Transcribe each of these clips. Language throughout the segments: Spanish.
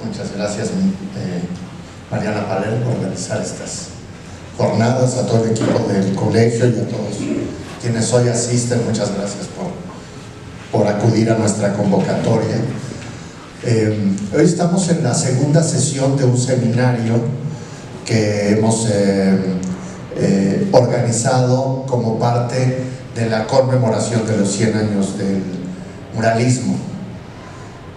Muchas gracias, Mariana Palermo, por organizar estas jornadas, a todo el equipo del colegio y a todos quienes hoy asisten. Muchas gracias por acudir a nuestra convocatoria. Hoy estamos en la segunda sesión de un seminario que hemos organizado como parte de la conmemoración de los 100 años del muralismo.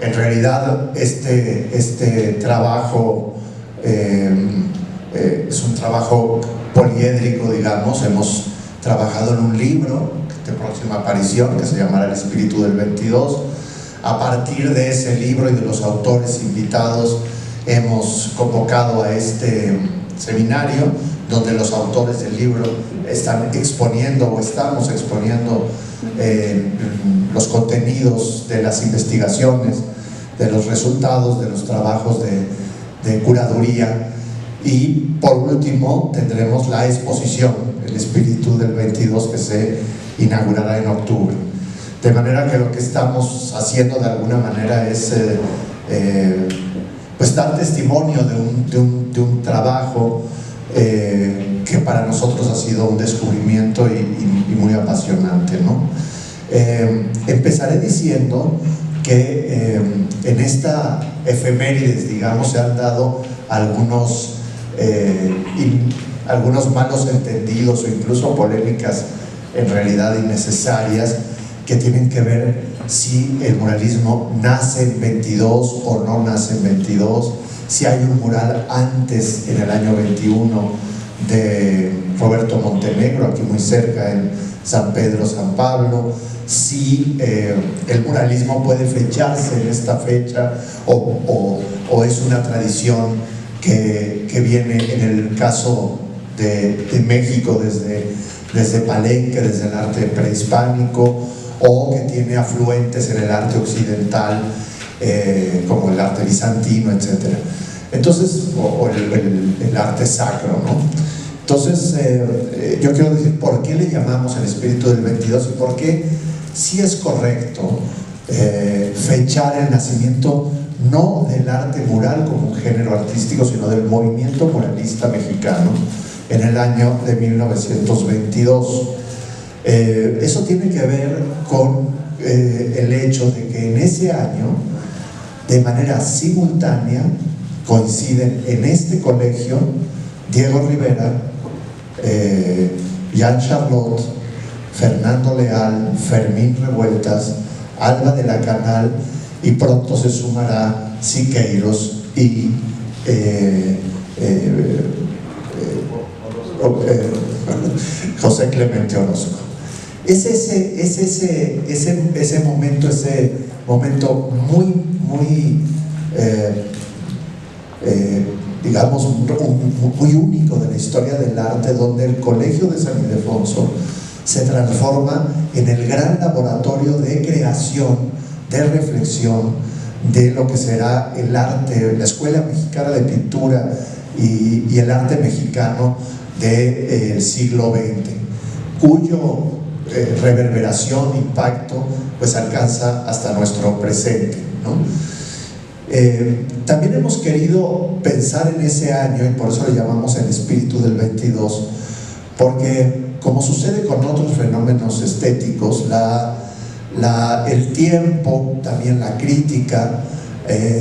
En realidad este trabajo es un trabajo poliédrico, digamos. Hemos trabajado en un libro de próxima aparición que se llamará El Espíritu del 22. A partir de ese libro y de los autores invitados hemos convocado a este seminario, donde los autores del libro están exponiendo o estamos exponiendo los contenidos de las investigaciones, de los resultados de los trabajos de curaduría. Y por último tendremos la exposición El Espíritu del 22, que se inaugurará en octubre. De manera que lo que estamos haciendo de alguna manera es pues dar testimonio de un trabajo que para nosotros ha sido un descubrimiento y muy apasionante, ¿no? Empezaré diciendo que en esta efemérides, digamos, se han dado algunos malos entendidos o incluso polémicas en realidad innecesarias, que tienen que ver si el muralismo nace en 22 o no nace en 22, si hay un mural antes, en el año 21, de Roberto Montenegro, aquí muy cerca en San Pedro, San Pablo, si el muralismo puede fecharse en esta fecha o es una tradición que viene, en el caso de México, desde Palenque, desde el arte prehispánico, o que tiene afluentes en el arte occidental, como el arte bizantino, etc. Entonces, o el arte sacro, ¿no? Entonces, yo quiero decir por qué le llamamos el Espíritu del 22 y por qué sí es correcto fechar el nacimiento no del arte mural como un género artístico, sino del movimiento muralista mexicano en el año de 1922. Eso tiene que ver con el hecho de que en ese año, de manera simultánea, coinciden en este colegio Diego Rivera, Jean Charlotte, Fernando Leal, Fermín Revueltas, Alba de la Canal, y pronto se sumará Siqueiros y José Clemente Orozco. Es ese momento muy digamos, muy único de la historia del arte, donde el Colegio de San Ildefonso se transforma en el gran laboratorio de creación, de reflexión de lo que será el arte, la Escuela Mexicana de Pintura y el arte mexicano del siglo XX, cuyo reverberación, impacto, pues alcanza hasta nuestro presente, ¿no? También hemos querido pensar en ese año, y por eso le llamamos el Espíritu del 22, porque como sucede con otros fenómenos estéticos, el tiempo, también la crítica,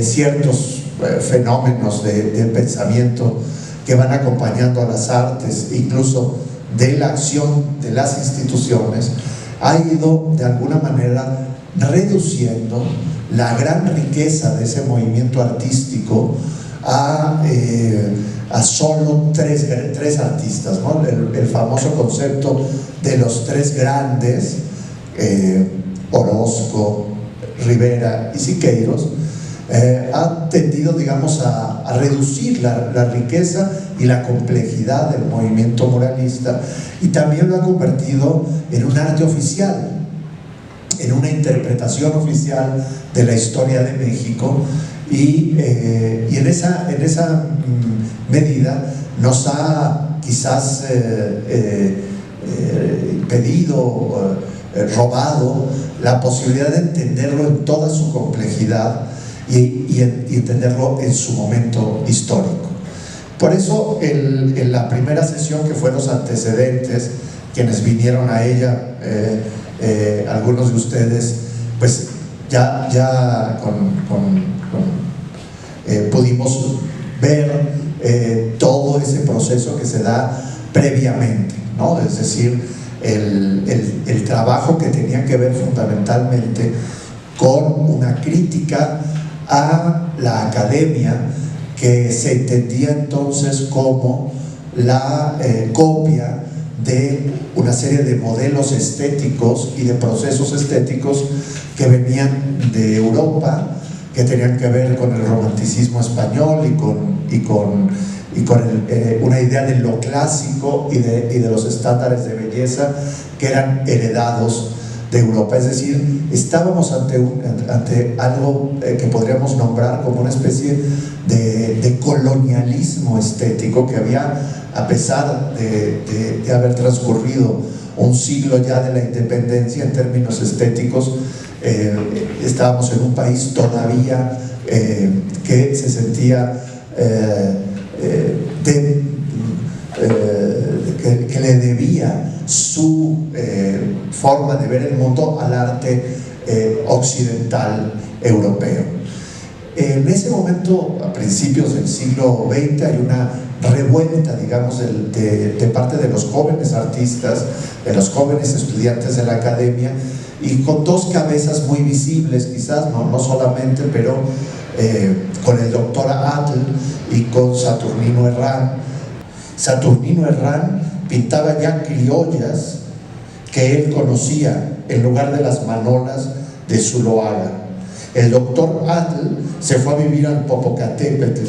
ciertos fenómenos de pensamiento que van acompañando a las artes, incluso de la acción de las instituciones, ha ido de alguna manera reduciendo la gran riqueza de ese movimiento artístico a solo tres artistas, ¿no? El famoso concepto de los tres grandes, Orozco, Rivera y Siqueiros, ha tendido, digamos, a reducir la riqueza y la complejidad del movimiento muralista, y también lo ha convertido en un arte oficial, en una interpretación oficial de la historia de México, y en esa medida nos ha quizás impedido, robado la posibilidad de entenderlo en toda su complejidad y entenderlo en su momento histórico. Por eso en la primera sesión, que fue los antecedentes, quienes vinieron a ella, algunos de ustedes, pues ya pudimos ver todo ese proceso que se da previamente, ¿no? Es decir, el trabajo que tenía que ver fundamentalmente con una crítica a la academia, que se entendía entonces como la copia de una serie de modelos estéticos y de procesos estéticos que venían de Europa, que tenían que ver con el romanticismo español y con una idea de lo clásico y de los estándares de belleza que eran heredados de Europa. Es decir, estábamos ante algo que podríamos nombrar como una especie de colonialismo estético que había, a pesar de haber transcurrido un siglo ya de la independencia en términos estéticos, estábamos en un país todavía que se sentía que le debía su forma de ver el mundo al arte occidental europeo. En ese momento, a principios del siglo XX, hay una revuelta, digamos, de parte de los jóvenes artistas, de los jóvenes estudiantes de la academia, y con dos cabezas muy visibles, quizás, no solamente, pero con el doctor Atl y con Saturnino Herrán. Saturnino Herrán pintaba ya criollas que él conocía en lugar de las manolas de Zuloaga. El doctor Atl se fue a vivir al Popocatépetl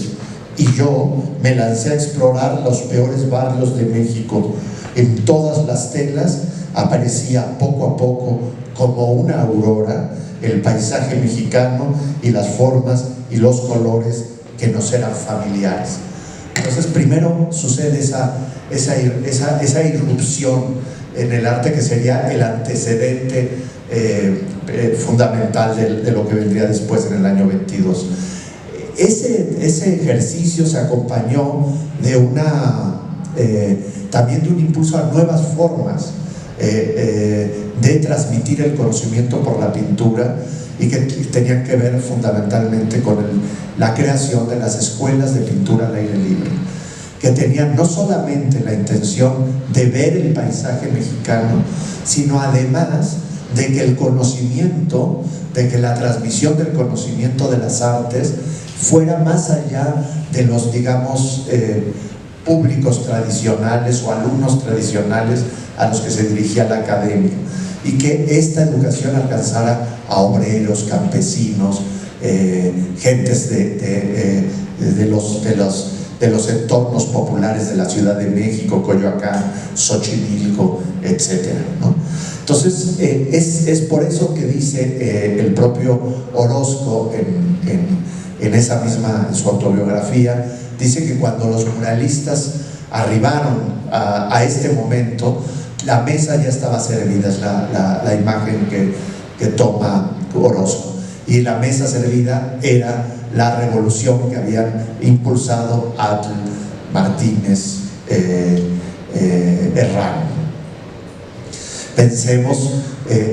y yo me lancé a explorar los peores barrios de México. En todas las telas aparecía poco a poco, como una aurora, el paisaje mexicano y las formas y los colores que nos eran familiares. Entonces primero sucede esa irrupción en el arte, que sería el antecedente fundamental de lo que vendría después en el año 22. Ese ejercicio se acompañó de también de un impulso a nuevas formas de transmitir el conocimiento por la pintura, y que tenían que ver fundamentalmente con la creación de las escuelas de pintura al aire libre, que tenían no solamente la intención de ver el paisaje mexicano, sino además de que el conocimiento, de que la transmisión del conocimiento de las artes fuera más allá de los, digamos, públicos tradicionales o alumnos tradicionales a los que se dirigía la academia, y que esta educación alcanzara a obreros, campesinos, gentes de los entornos populares de la Ciudad de México, Coyoacán, Xochimilco, etcétera, ¿no? Entonces, es por eso que dice el propio Orozco en esa misma, en su autobiografía, dice que cuando los muralistas arribaron a este momento, la mesa ya estaba servida. Es la imagen que toma Orozco, y la mesa servida era la revolución que habían impulsado Atl, Martínez, Herrán. Pensemos,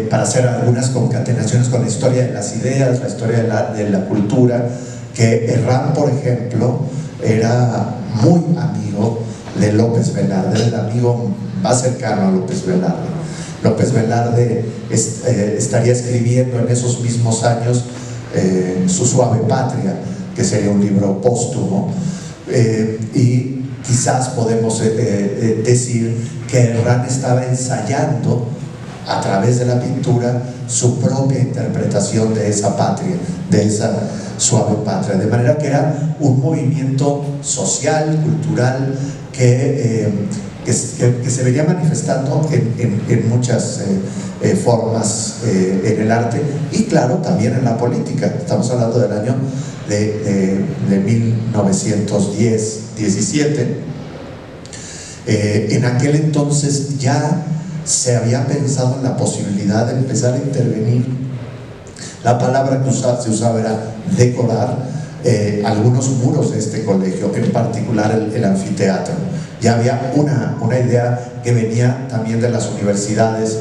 para hacer algunas concatenaciones con la historia de las ideas, la historia de la cultura, que Herrán, por ejemplo, era muy amigo de López Velarde, el amigo más cercano a López Velarde. López Velarde estaría escribiendo en esos mismos años Su suave patria, que sería un libro póstumo, y quizás podemos decir que Herrán estaba ensayando a través de la pintura su propia interpretación de esa patria, de esa suave patria, de manera que era un movimiento social, cultural, que se vería manifestando en muchas formas en el arte, y claro, también en la política. Estamos hablando del año de 1910-17. En aquel entonces ya se había pensado en la posibilidad de empezar a intervenir La palabra que se usaba era decorar algunos muros de este colegio, en particular el anfiteatro. Ya había una idea que venía también de las universidades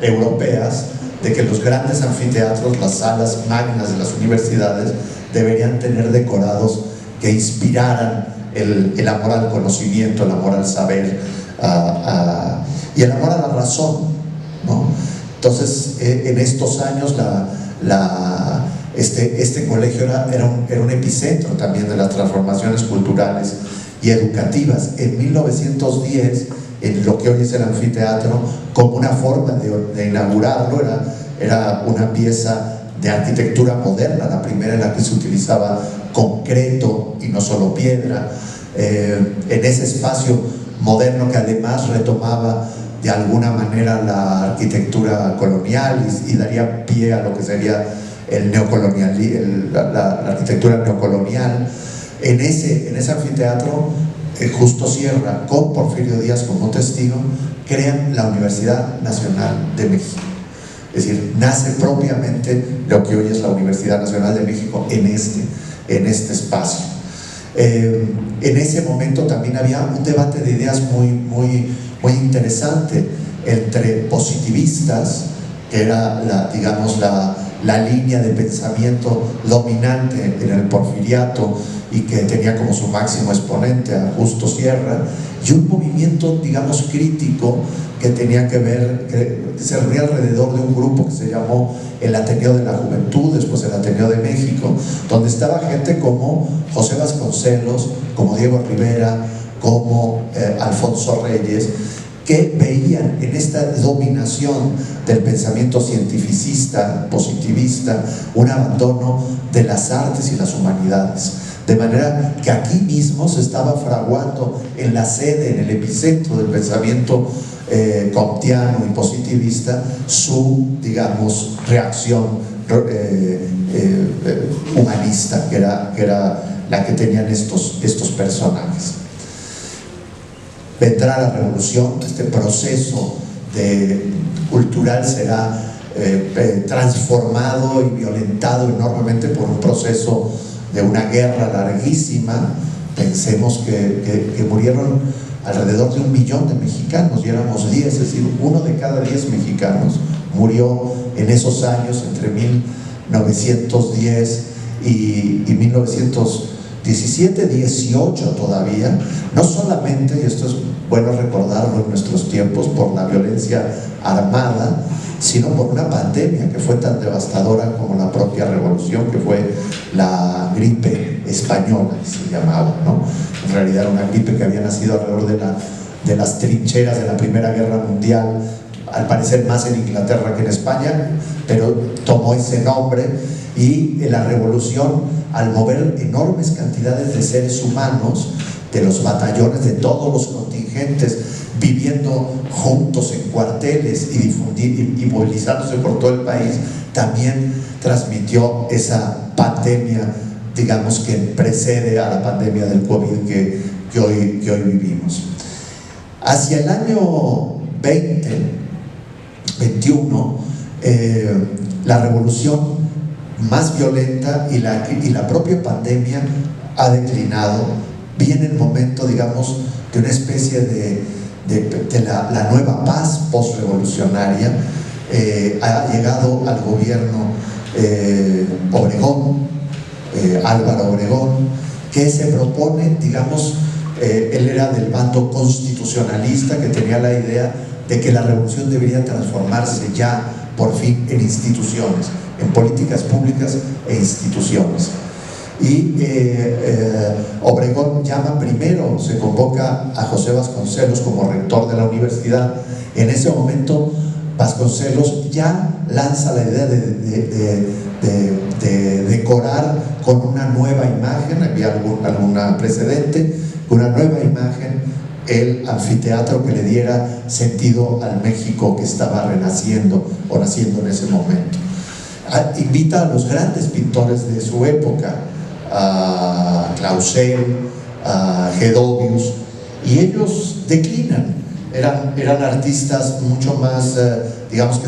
europeas, de que los grandes anfiteatros, las salas magnas de las universidades, deberían tener decorados que inspiraran el amor al conocimiento, el amor al saber y el amor a la razón, ¿no? Entonces, en estos años este colegio era un epicentro también de las transformaciones culturales y educativas. En 1910, en lo que hoy es el anfiteatro, como una forma de inaugurarlo, era una pieza de arquitectura moderna, la primera en la que se utilizaba concreto y no solo piedra, en ese espacio moderno que además retomaba de alguna manera la arquitectura colonial y daría pie a lo que sería el la arquitectura neocolonial. En ese anfiteatro, Justo Sierra, con Porfirio Díaz como testigo, crean la Universidad Nacional de México. Es decir, nace propiamente lo que hoy es la Universidad Nacional de México en este espacio. En ese momento también había un debate de ideas muy interesante entre positivistas, que era la línea de pensamiento dominante en el porfiriato y que tenía como su máximo exponente a Justo Sierra, y un movimiento, digamos, crítico que tenía que ver, que se reunía alrededor de un grupo que se llamó el Ateneo de la Juventud, después el Ateneo de México, donde estaba gente como José Vasconcelos, como Diego Rivera, como Alfonso Reyes, que veían en esta dominación del pensamiento cientificista, positivista, un abandono de las artes y las humanidades. De manera que aquí mismo se estaba fraguando en la sede, en el epicentro del pensamiento comtiano y positivista, su, digamos, reacción humanista, que era la que tenían estos personajes. Vendrá la revolución, este proceso cultural será transformado y violentado enormemente por un proceso de una guerra larguísima. Pensemos que murieron alrededor de 1 millón de mexicanos, y éramos 10, es decir, 1 de cada 10 mexicanos murió en esos años, entre 1910 y 1917, 18 todavía, no solamente, y esto es bueno recordarlo en nuestros tiempos, por la violencia armada, sino por una pandemia que fue tan devastadora como la propia revolución, que fue la gripe española, que se llamaba, ¿no? En realidad era una gripe que había nacido alrededor de las trincheras de la Primera Guerra Mundial, al parecer más en Inglaterra que en España, pero tomó ese nombre. Y la revolución, al mover enormes cantidades de seres humanos, de los batallones, de todos los contingentes, viviendo juntos en cuarteles y movilizándose por todo el país, también transmitió esa pandemia, digamos, que precede a la pandemia del COVID que hoy vivimos. Hacia el año 2021, la revolución más violenta y la propia pandemia ha declinado. Viene el momento, digamos, de una especie de la nueva paz postrevolucionaria. Ha llegado al gobierno Obregón, Álvaro Obregón, que se propone, digamos, él era del bando constitucionalista, que tenía la idea de que la revolución debería transformarse ya por fin en instituciones, en políticas públicas e instituciones. Y Obregón llama primero, se convoca a José Vasconcelos como rector de la universidad. En ese momento Vasconcelos ya lanza la idea de decorar con una nueva imagen, había alguna precedente, una nueva imagen, el anfiteatro que le diera sentido al México que estaba renaciendo o naciendo en ese momento. Invita a los grandes pintores de su época, a Clausel, a Gedovius, y ellos declinan. Eran artistas mucho más, digamos que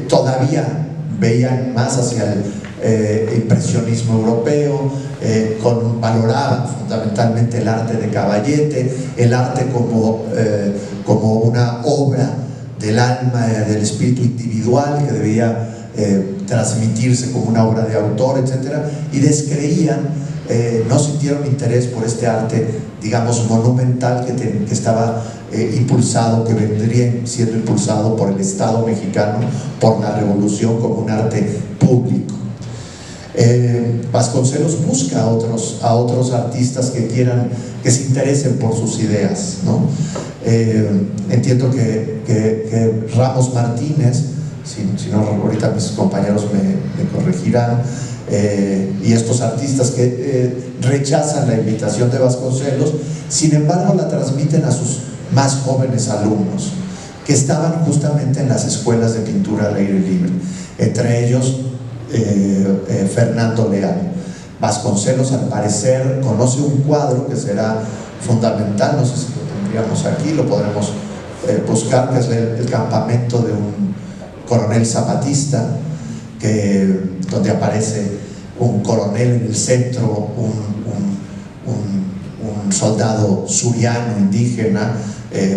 todavía veían más hacia el impresionismo europeo, valoraban fundamentalmente el arte de Caballete, el arte como una obra del alma, del espíritu individual que debía transmitirse como una obra de autor, etc. Y descreían, no sintieron interés por este arte, digamos, monumental que estaba impulsado, que vendría siendo impulsado por el Estado mexicano, por la revolución, como un arte público. Vasconcelos busca a otros artistas que se interesen por sus ideas, ¿no? Entiendo que Ramos Martínez, si no, ahorita mis compañeros me corregirán, y estos artistas que rechazan la invitación de Vasconcelos, sin embargo la transmiten a sus más jóvenes alumnos, que estaban justamente en las escuelas de pintura al aire libre, entre ellos Fernando Leal. Vasconcelos, al parecer, conoce un cuadro que será fundamental, no sé si lo tendríamos aquí, lo podremos buscar, que es el campamento de un coronel zapatista, donde aparece un coronel en el centro, un soldado suriano indígena,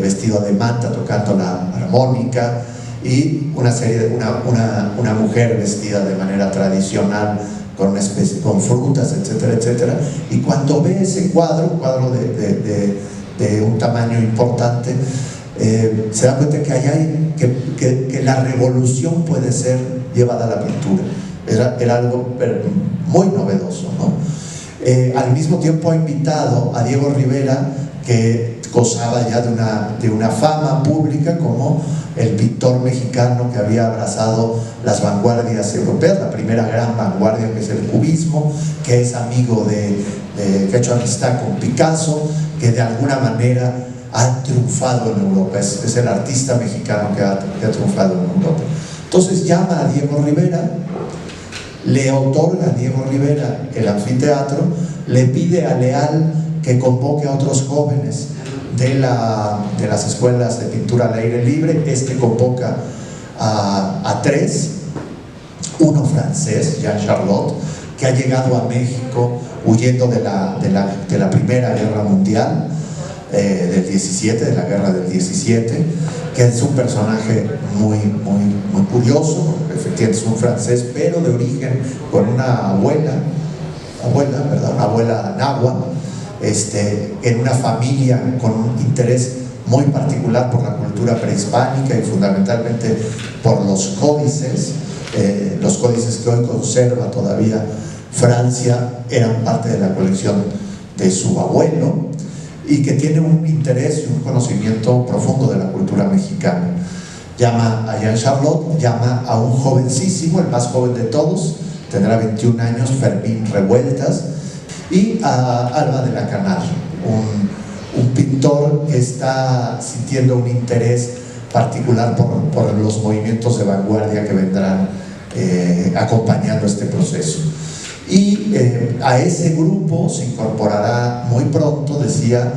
vestido de manta, tocando la armónica, y una mujer vestida de manera tradicional con frutas, etcétera, etcétera. Y cuando ve ese cuadro, un cuadro de un tamaño importante, se da cuenta que la revolución puede ser llevada a la pintura. Era algo muy novedoso, ¿no? Al mismo tiempo ha invitado a Diego Rivera, que gozaba ya de una fama pública como el pintor mexicano que había abrazado las vanguardias europeas, la primera gran vanguardia, que es el cubismo, que es amigo que ha hecho amistad con Picasso, que de alguna manera ha triunfado en Europa, es el artista mexicano que ha triunfado en Europa. Entonces llama a Diego Rivera, le otorga a Diego Rivera el anfiteatro, le pide a Leal que convoque a otros jóvenes de las escuelas de pintura al aire libre. Este convoca a tres, uno francés, Jean Charlotte, que ha llegado a México huyendo de la Primera Guerra Mundial, del 17, de la guerra del 17, que es un personaje muy curioso, efectivamente es un francés, pero de origen con una abuela nahua, en una familia con un interés muy particular por la cultura prehispánica y fundamentalmente por los códices que hoy conserva todavía Francia, eran parte de la colección de su abuelo, y que tiene un interés y un conocimiento profundo de la cultura mexicana. Llama a Jean Charlotte, llama a un jovencísimo, el más joven de todos, tendrá 21 años, Fermín Revueltas, y a Alba de la Canal, un pintor que está sintiendo un interés particular por los movimientos de vanguardia que vendrán acompañando este proceso. Y a ese grupo se incorporará muy pronto, decía,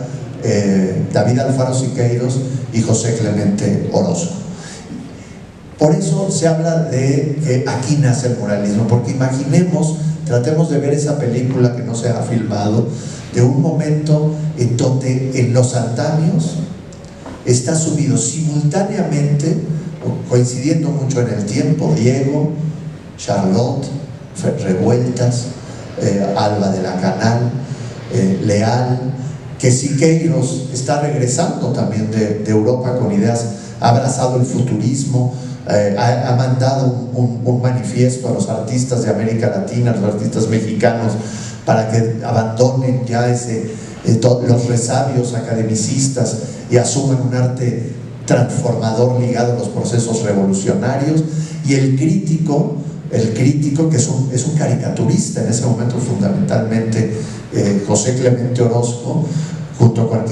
David Alfaro Siqueiros y José Clemente Orozco. Por eso se habla de que aquí nace el muralismo, porque tratemos de ver esa película que no se ha filmado, de un momento en donde en los andamios está subido simultáneamente, coincidiendo mucho en el tiempo, Diego, Charlotte, Revueltas, Alba de la Canal, Leal, que Siqueiros está regresando también de Europa con ideas, ha abrazado el futurismo, ha mandado un manifiesto a los artistas de América Latina, a los artistas mexicanos, para que abandonen ya los resabios academicistas y asuman un arte transformador ligado a los procesos revolucionarios. Y el crítico que es un caricaturista en ese momento, fundamentalmente José Clemente Orozco, junto con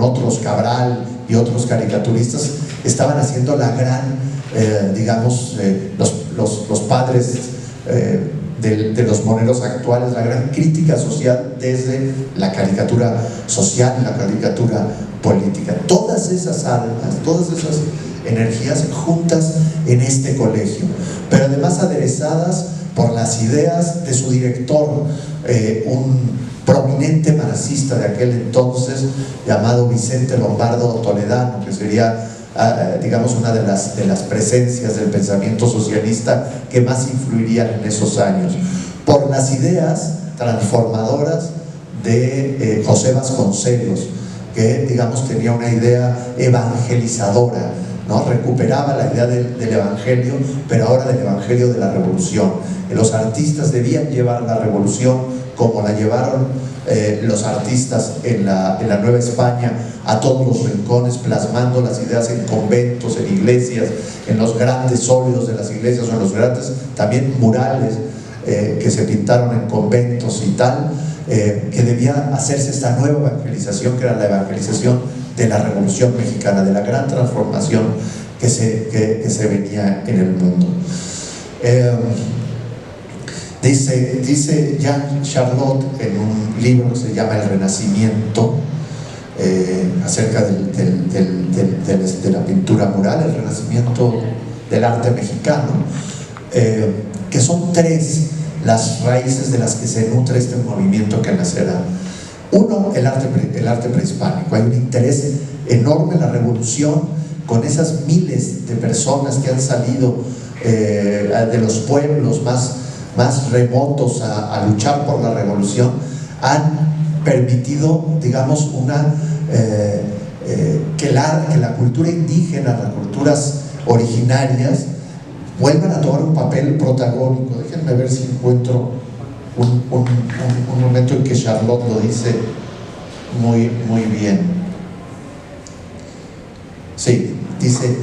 otros, Cabral y otros caricaturistas, estaban haciendo la gran, los padres de los moneros actuales, la gran crítica social desde la caricatura social y la caricatura política. Todas esas almas, todas esas energías juntas en este colegio, pero además aderezadas por las ideas de su director, un prominente marxista de aquel entonces llamado Vicente Lombardo Toledano, que sería digamos una de las presencias del pensamiento socialista que más influirían en esos años, por las ideas transformadoras de José Vasconcelos, que digamos tenía una idea evangelizadora, ¿no? Recuperaba la idea del evangelio, pero ahora del evangelio de la revolución. Los artistas debían llevar la revolución como la llevaron los artistas en la Nueva España a todos los rincones, plasmando las ideas en conventos, en iglesias, en los grandes óleos de las iglesias o en los grandes también murales que se pintaron en conventos y tal, que debía hacerse esta nueva evangelización, que era la evangelización de la Revolución Mexicana, de la gran transformación que se venía en el mundo. Dice Jean Charlotte en un libro que se llama El Renacimiento, acerca de la pintura mural, el renacimiento del arte mexicano, que son tres las raíces de las que se nutre este movimiento que nacerá. Uno, el arte prehispánico. Hay un interés enorme en la revolución, con esas miles de personas que han salido de los pueblos más remotos a luchar por la revolución, han permitido, digamos, que la cultura indígena, las culturas originarias, vuelvan a tomar un papel protagónico. Déjenme ver si encuentro un momento en que Charlotte lo dice muy bien. Sí, dice: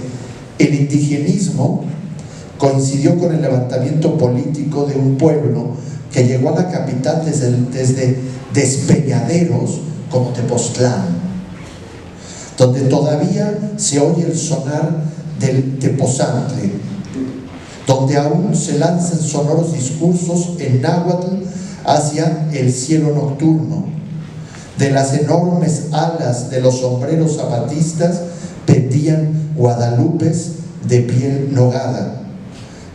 el indigenismo coincidió con el levantamiento político de un pueblo que llegó a la capital desde despeñaderos como Tepoztlán, donde todavía se oye el sonar del tepozantle, donde aún se lanzan sonoros discursos en náhuatl hacia el cielo nocturno. De las enormes alas de los sombreros zapatistas pendían guadalupes de piel nogada.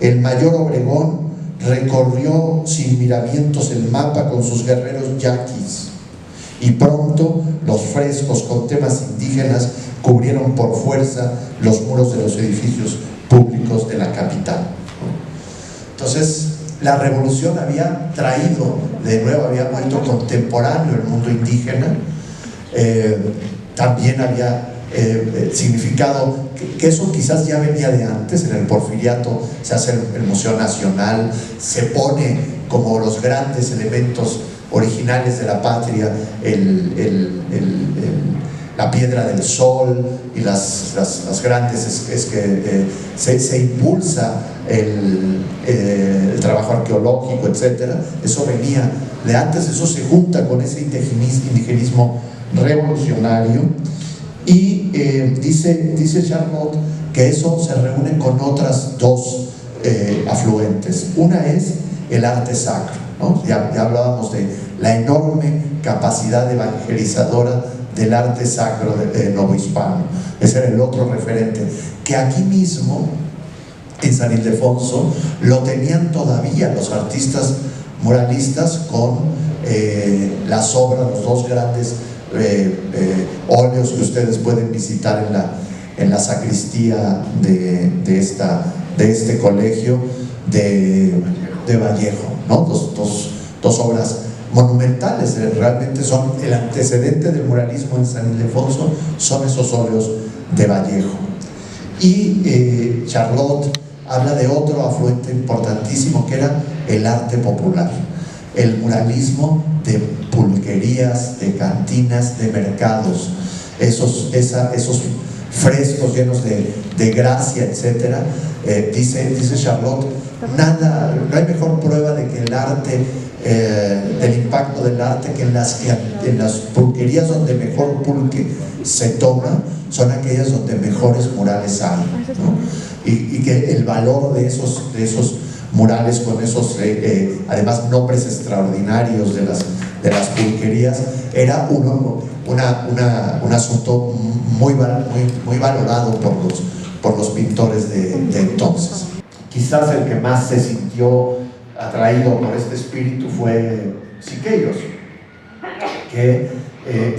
El mayor Obregón recorrió sin miramientos el mapa con sus guerreros yaquis, y pronto los frescos con temas indígenas cubrieron por fuerza los muros de los edificios públicos de la capital. Entonces, la revolución había traído de nuevo, había vuelto contemporáneo el mundo indígena, también había significado que eso quizás ya venía de antes. En el Porfiriato se hace el Museo Nacional, se pone como los grandes elementos originales de la patria la piedra del sol y las grandes, se impulsa el trabajo arqueológico, etcétera. Eso venía de antes, eso se junta con ese indigenismo revolucionario. Y dice Charlotte que eso se reúne con otras dos afluentes. Una es el arte sacro, ¿no? Ya hablábamos de la enorme capacidad evangelizadora del arte sacro novohispano. Ese era el otro referente, que aquí mismo en San Ildefonso lo tenían todavía los artistas muralistas con las obras, los dos grandes óleos que ustedes pueden visitar en la sacristía de este colegio de Vallejo, ¿no? Dos obras monumentales, realmente son el antecedente del muralismo en San Ildefonso, son esos óleos de Vallejo. Y Charlotte habla de otro afluente importantísimo, que era el arte popular, el muralismo de pulquerías, de cantinas, de mercados, esos frescos llenos de gracia, etc. Dice Charlotte, no hay mejor prueba de que el arte, del impacto del arte, que en las pulquerías donde mejor pulque se toma, son aquellas donde mejores murales hay, ¿no? Y que el valor de esos murales con esos además nombres extraordinarios de las pulquerías era un asunto muy valorado por los pintores de entonces. Quizás el que más se sintió atraído por este espíritu fue Siqueiros, que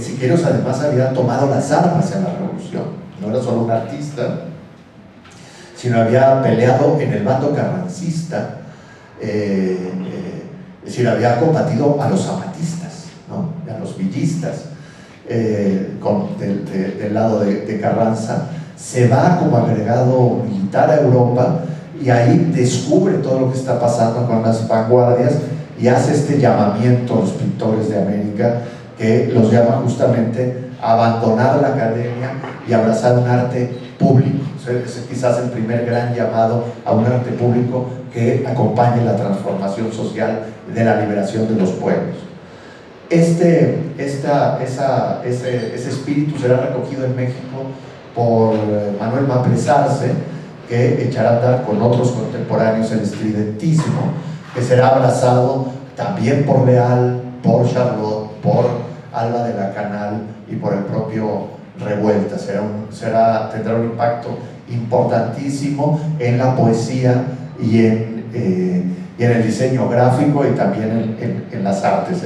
Siqueiros además había tomado las armas en la revolución. No era solo un artista, sino había peleado en el bando carrancista, es decir, había combatido a los zapatistas, ¿no? A los villistas, del lado de Carranza. Se va como agregado militar a Europa y ahí descubre todo lo que está pasando con las vanguardias y hace este llamamiento a los pintores de América, que los llama justamente a abandonar la academia y abrazar un arte público. Es quizás el primer gran llamado a un arte público que acompañe la transformación social de la liberación de los pueblos. Ese espíritu será recogido en México por Manuel Maples Arce, que echará a andar con otros contemporáneos el estridentismo, que será abrazado también por Leal, por Charlot, por Alba de la Canal y por el propio Revuelta. Tendrá un impacto importantísimo en la poesía y en el diseño gráfico y también en las artes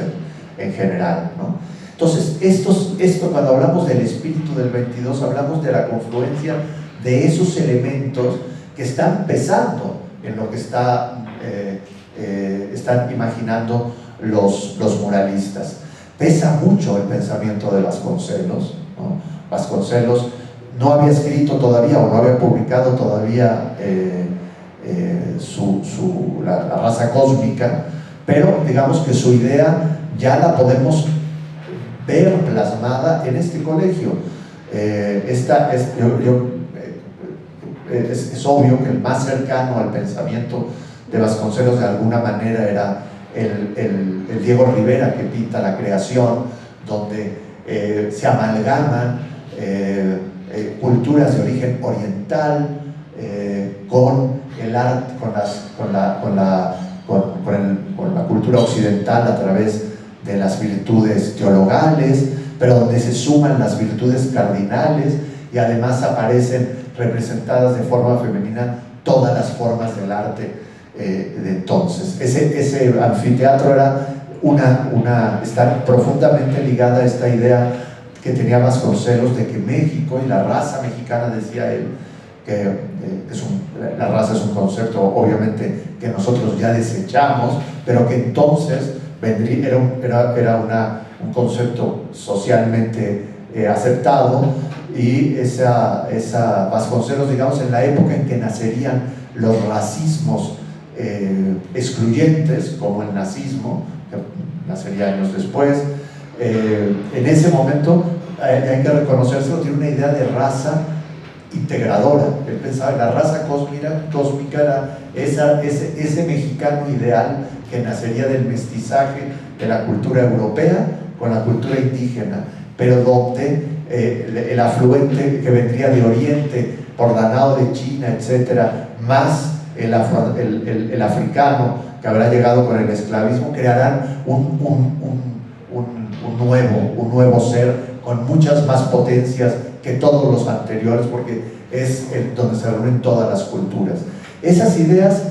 en general, ¿no? Entonces, esto cuando hablamos del espíritu del 22, hablamos de la confluencia de esos elementos que están pesando en lo que están imaginando los muralistas. Pesa mucho el pensamiento de Vasconcelos, ¿no? Vasconcelos no había escrito todavía o no había publicado todavía la raza cósmica, pero digamos que su idea ya la podemos ver plasmada en este colegio. Es obvio que el más cercano al pensamiento de Vasconcelos de alguna manera era el Diego Rivera, que pinta la creación, donde se amalgaman culturas de origen oriental con el arte, con la cultura occidental a través de las virtudes teologales, pero donde se suman las virtudes cardinales y además aparecen representadas de forma femenina todas las formas del arte de entonces. Ese anfiteatro era está profundamente ligada a esta idea que tenía Vasconcelos de que México y la raza mexicana, decía él, que la raza es un concepto obviamente que nosotros ya desechamos, pero que entonces era un concepto socialmente aceptado, y esa Vasconcelos, digamos, en la época en que nacerían los racismos excluyentes, como el nazismo, que nacería años después, en ese momento hay que reconocérselo, tiene una idea de raza integradora. Él pensaba que la raza cósmica era ese mexicano ideal que nacería del mestizaje de la cultura europea con la cultura indígena, pero donde el afluente que vendría de Oriente, por Danao de China, etcétera, más el africano que habrá llegado con el esclavismo, crearán un nuevo ser con muchas más potencias que todos los anteriores, porque es donde se reúnen todas las culturas. Esas ideas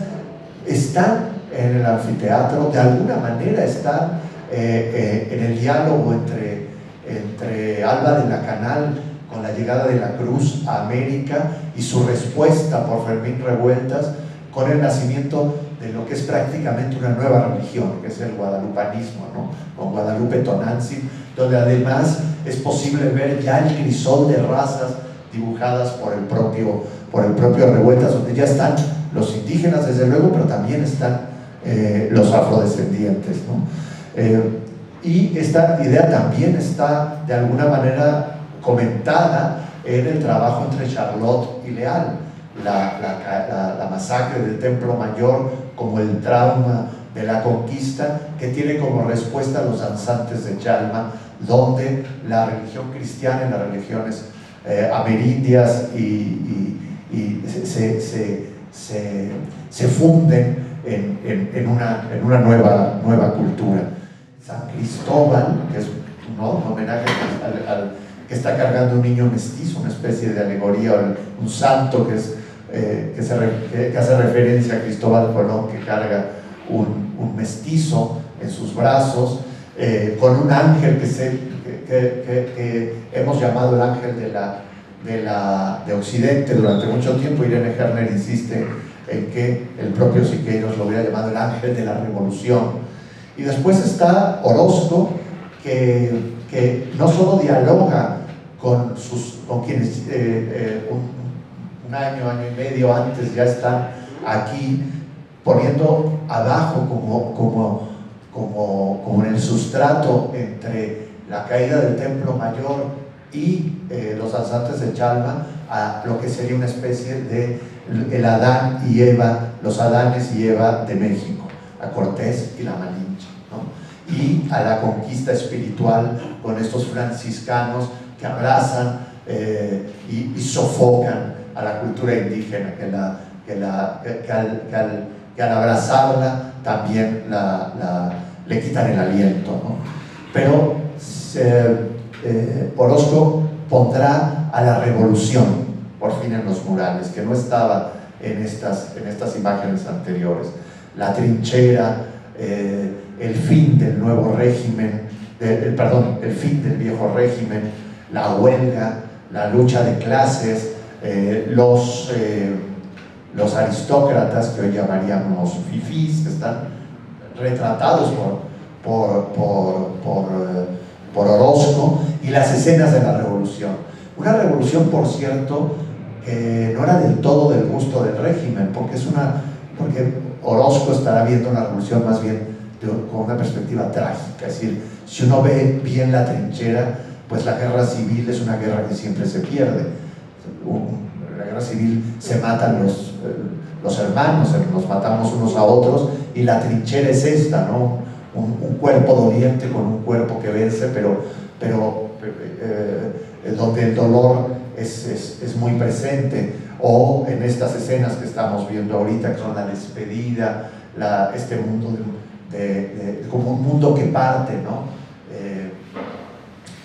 están en el anfiteatro, de alguna manera están en el diálogo entre Alba de la Canal con la llegada de la Cruz a América y su respuesta por Fermín Revueltas, con el nacimiento de lo que es prácticamente una nueva religión, que es el guadalupanismo, ¿no? Con Guadalupe Tonantzin, donde además es posible ver ya el crisol de razas dibujadas por el propio Revueltas, donde ya están los indígenas, desde luego, pero también están los afrodescendientes, ¿no? Y esta idea también está de alguna manera comentada en el trabajo entre Charlot y Leal, la masacre del Templo Mayor como el trauma de la conquista, que tiene como respuesta a los danzantes de Chalma, donde la religión cristiana y las religiones amerindias se funden en una nueva cultura. San Cristóbal, que es un homenaje que está cargando un niño mestizo, una especie de alegoría, un santo que hace referencia a Cristóbal Colón, que carga un mestizo en sus brazos, con un ángel que hemos llamado el ángel de Occidente durante mucho tiempo. Irene Herner insiste en que el propio Siqueiros lo hubiera llamado el ángel de la revolución. Y después está Orozco, que no solo dialoga con quienes un año y medio antes ya están aquí, poniendo abajo como en el sustrato entre la caída del Templo Mayor y los danzantes de Chalma, a lo que sería una especie de el Adán y Eva, los Adanes y Eva de México, a Cortés y la Malinche, ¿no? Y a la conquista espiritual con estos franciscanos que abrazan y sofocan a la cultura indígena, que al abrazarla también le quitan el aliento, ¿no? Pero Orozco pondrá a la revolución por fin en los murales, que no estaba en estas imágenes anteriores. La trinchera, el fin del nuevo régimen, el fin del viejo régimen, la huelga, la lucha de clases, los aristócratas, que hoy llamaríamos fifís, que están retratados por Orozco, y las escenas de la revolución. Una revolución, por cierto, no era del todo del gusto del régimen, porque Orozco estará viendo una revolución más bien con una perspectiva trágica. Es decir, si uno ve bien la trinchera, pues la guerra civil es una guerra que siempre se pierde. En la guerra civil se matan los hermanos, nos matamos unos a otros, y la trinchera es esta, ¿no? Un cuerpo doliente con un cuerpo que vence, pero donde el dolor es muy presente. O en estas escenas que estamos viendo ahorita, que son la despedida, este mundo como un mundo que parte, ¿no?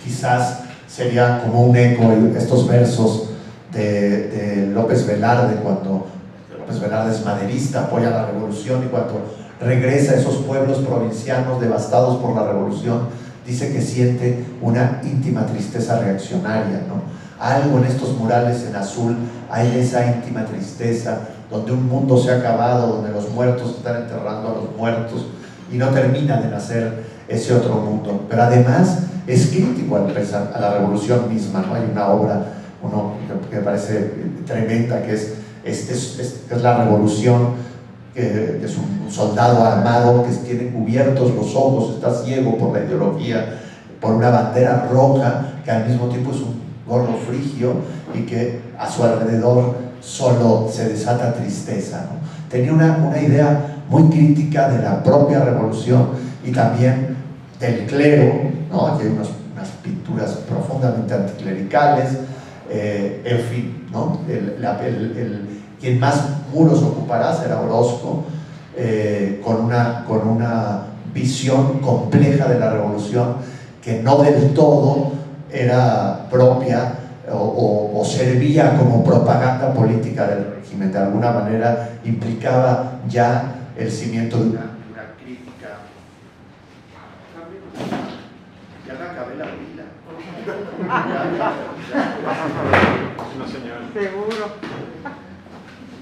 Quizás sería como un eco estos versos de López Velarde, cuando López Velarde es maderista, apoya la revolución, y cuando regresa a esos pueblos provincianos devastados por la revolución, dice que siente una íntima tristeza reaccionaria, ¿no? Algo en estos murales en azul, hay esa íntima tristeza, donde un mundo se ha acabado, donde los muertos están enterrando a los muertos y no termina de nacer ese otro mundo. Pero además es crítico a la revolución misma, ¿no? Hay una obra que me parece tremenda, que es la revolución, que es un soldado armado que tiene cubiertos los ojos, está ciego por la ideología, por una bandera roja, que al mismo tiempo es un gorro frigio, y que a su alrededor solo se desata tristeza, ¿no? Tenía una idea muy crítica de la propia revolución y también del clero, ¿no? Aquí hay unas pinturas profundamente anticlericales, en fin, ¿no? Quien más muros ocupará será Orozco, con una visión compleja de la revolución, que no del todo era propia o servía como propaganda política del régimen. De alguna manera implicaba ya el cimiento de una crítica. Ya me acabé la pila. No, señor. Seguro.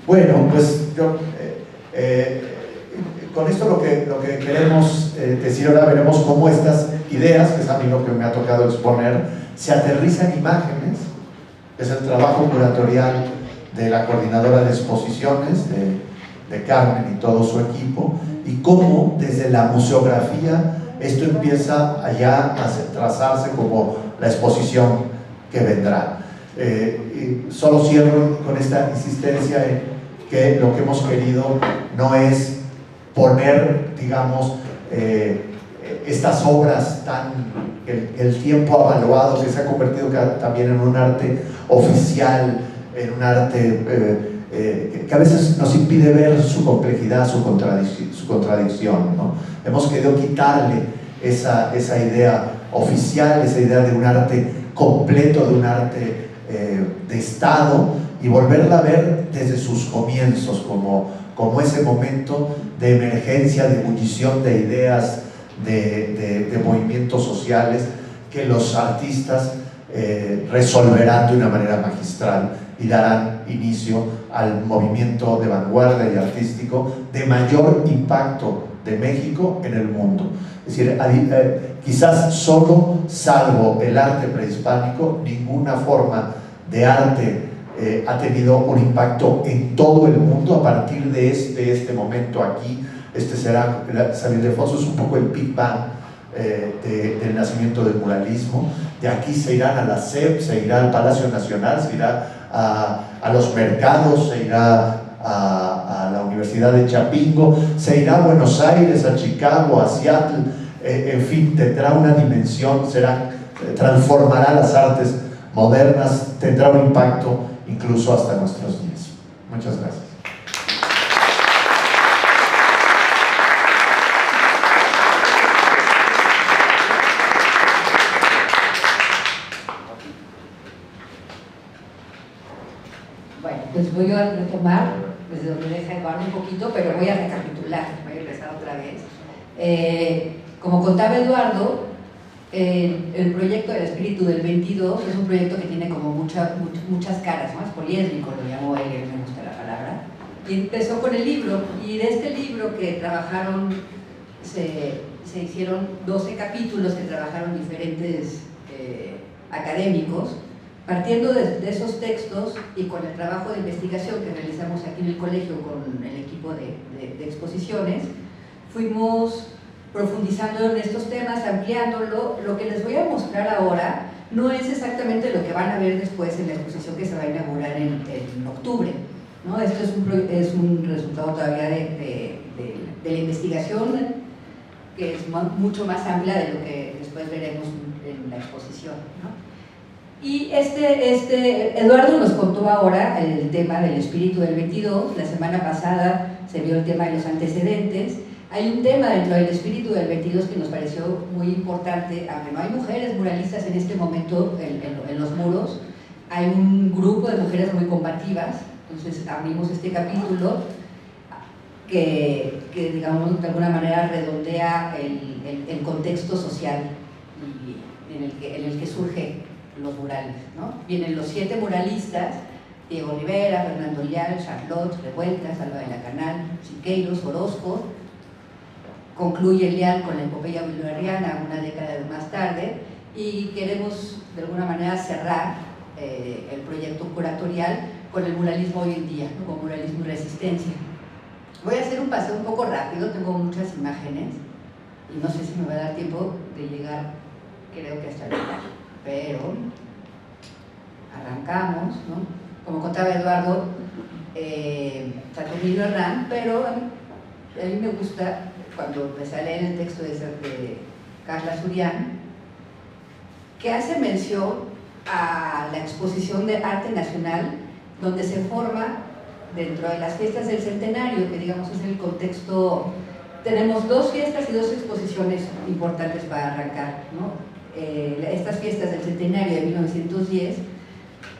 Bueno, pues yo con esto lo que queremos decir ahora, veremos cómo estas ideas, que es a mí lo que me ha tocado exponer, se aterrizan en imágenes. Es el trabajo curatorial de la coordinadora de exposiciones, de Carmen y todo su equipo, y cómo desde la museografía esto empieza allá a trazarse como la exposición que vendrá. Y solo cierro con esta insistencia en que lo que hemos querido no es poner, digamos, estas obras el tiempo avaluado, que se ha convertido también en un arte oficial, en un arte que a veces nos impide ver su complejidad, su contradicción, ¿no? Hemos querido quitarle esa idea oficial, esa idea de un arte completo de un arte de Estado, y volverla a ver desde sus comienzos, como ese momento de emergencia, de ebullición de ideas, de movimientos sociales que los artistas resolverán de una manera magistral y darán inicio al movimiento de vanguardia y artístico de mayor impacto de México en el mundo. Es decir, quizás solo, salvo el arte prehispánico, ninguna forma de arte ha tenido un impacto en todo el mundo a partir de este momento aquí. Será Xavier Defoso, es un poco el Big Bang del nacimiento del muralismo. De aquí se irán a la SEP, se irá al Palacio Nacional, se irá a los mercados, se irá a la Universidad de Chapingo, se irá a Buenos Aires, a Chicago, a Seattle, en fin, tendrá una dimensión, transformará las artes modernas, tendrá un impacto incluso hasta nuestros días. Muchas gracias. Bueno, pues voy a retomar desde donde deja Eduardo un poquito, pero voy a recapitular, voy a regresar otra vez. Como contaba Eduardo, el proyecto del espíritu del 22 es un proyecto que tiene como muchas caras, ¿no? Es poliédrico, lo llamó él, me gusta la palabra. Y empezó con el libro, y de este libro que trabajaron, se hicieron 12 capítulos que trabajaron diferentes académicos. Partiendo de esos textos y con el trabajo de investigación que realizamos aquí en el colegio con el equipo de exposiciones, fuimos profundizando en estos temas, ampliándolo. Lo que les voy a mostrar ahora no es exactamente lo que van a ver después en la exposición que se va a inaugurar en octubre, ¿no? Esto es un resultado todavía de la investigación, que es mucho más amplia de lo que después veremos en la exposición, ¿no? Y Eduardo nos contó ahora el tema del espíritu del 22, la semana pasada se vio el tema de los antecedentes. Hay un tema dentro del espíritu del 22 que nos pareció muy importante, aunque no hay mujeres muralistas en este momento en los muros, hay un grupo de mujeres muy combativas, entonces abrimos este capítulo que digamos de alguna manera redondea el contexto social en el que surge los murales, ¿no? Vienen los 7 muralistas: Diego Rivera, Fernando Leal, Charlotte, Revueltas, Alba de la Canal, Siqueiros, Orozco. Concluye Leal con la epopeya bolivariana una década más tarde, y queremos de alguna manera cerrar el proyecto curatorial con el muralismo hoy en día, ¿no? Con muralismo y resistencia. Voy a hacer un paseo un poco rápido, tengo muchas imágenes y no sé si me va a dar tiempo de llegar, creo que hasta el final, pero arrancamos, ¿no? Como contaba Eduardo, Saturnino Herrán, pero a mí me gusta cuando empecé a leer el texto de Carla Surian, que hace mención a la exposición de arte nacional donde se forma dentro de las fiestas del centenario, que digamos es el contexto. Tenemos 2 fiestas y 2 exposiciones importantes para arrancar, ¿no? Estas fiestas del centenario de 1910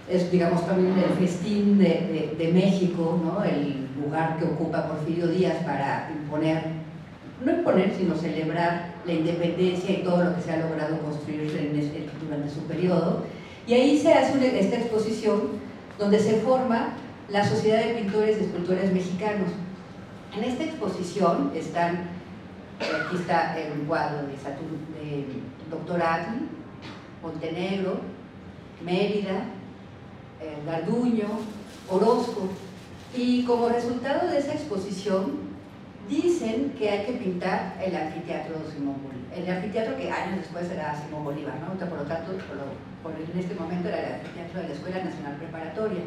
es, digamos, también el festín de México, ¿no? El lugar que ocupa Porfirio Díaz para no imponer, sino celebrar la independencia y todo lo que se ha logrado construir durante su periodo. Y ahí se hace esta exposición donde se forma la Sociedad de Pintores y Escultores Mexicanos. En esta exposición aquí está el cuadro de Dr. Atl, Montenegro, Mérida, Garduño, Orozco, y como resultado de esa exposición dicen que hay que pintar el anfiteatro Simón Bolívar, el anfiteatro que años después era Simón Bolívar, ¿no? Por lo tanto, en este momento era el anfiteatro de la Escuela Nacional Preparatoria,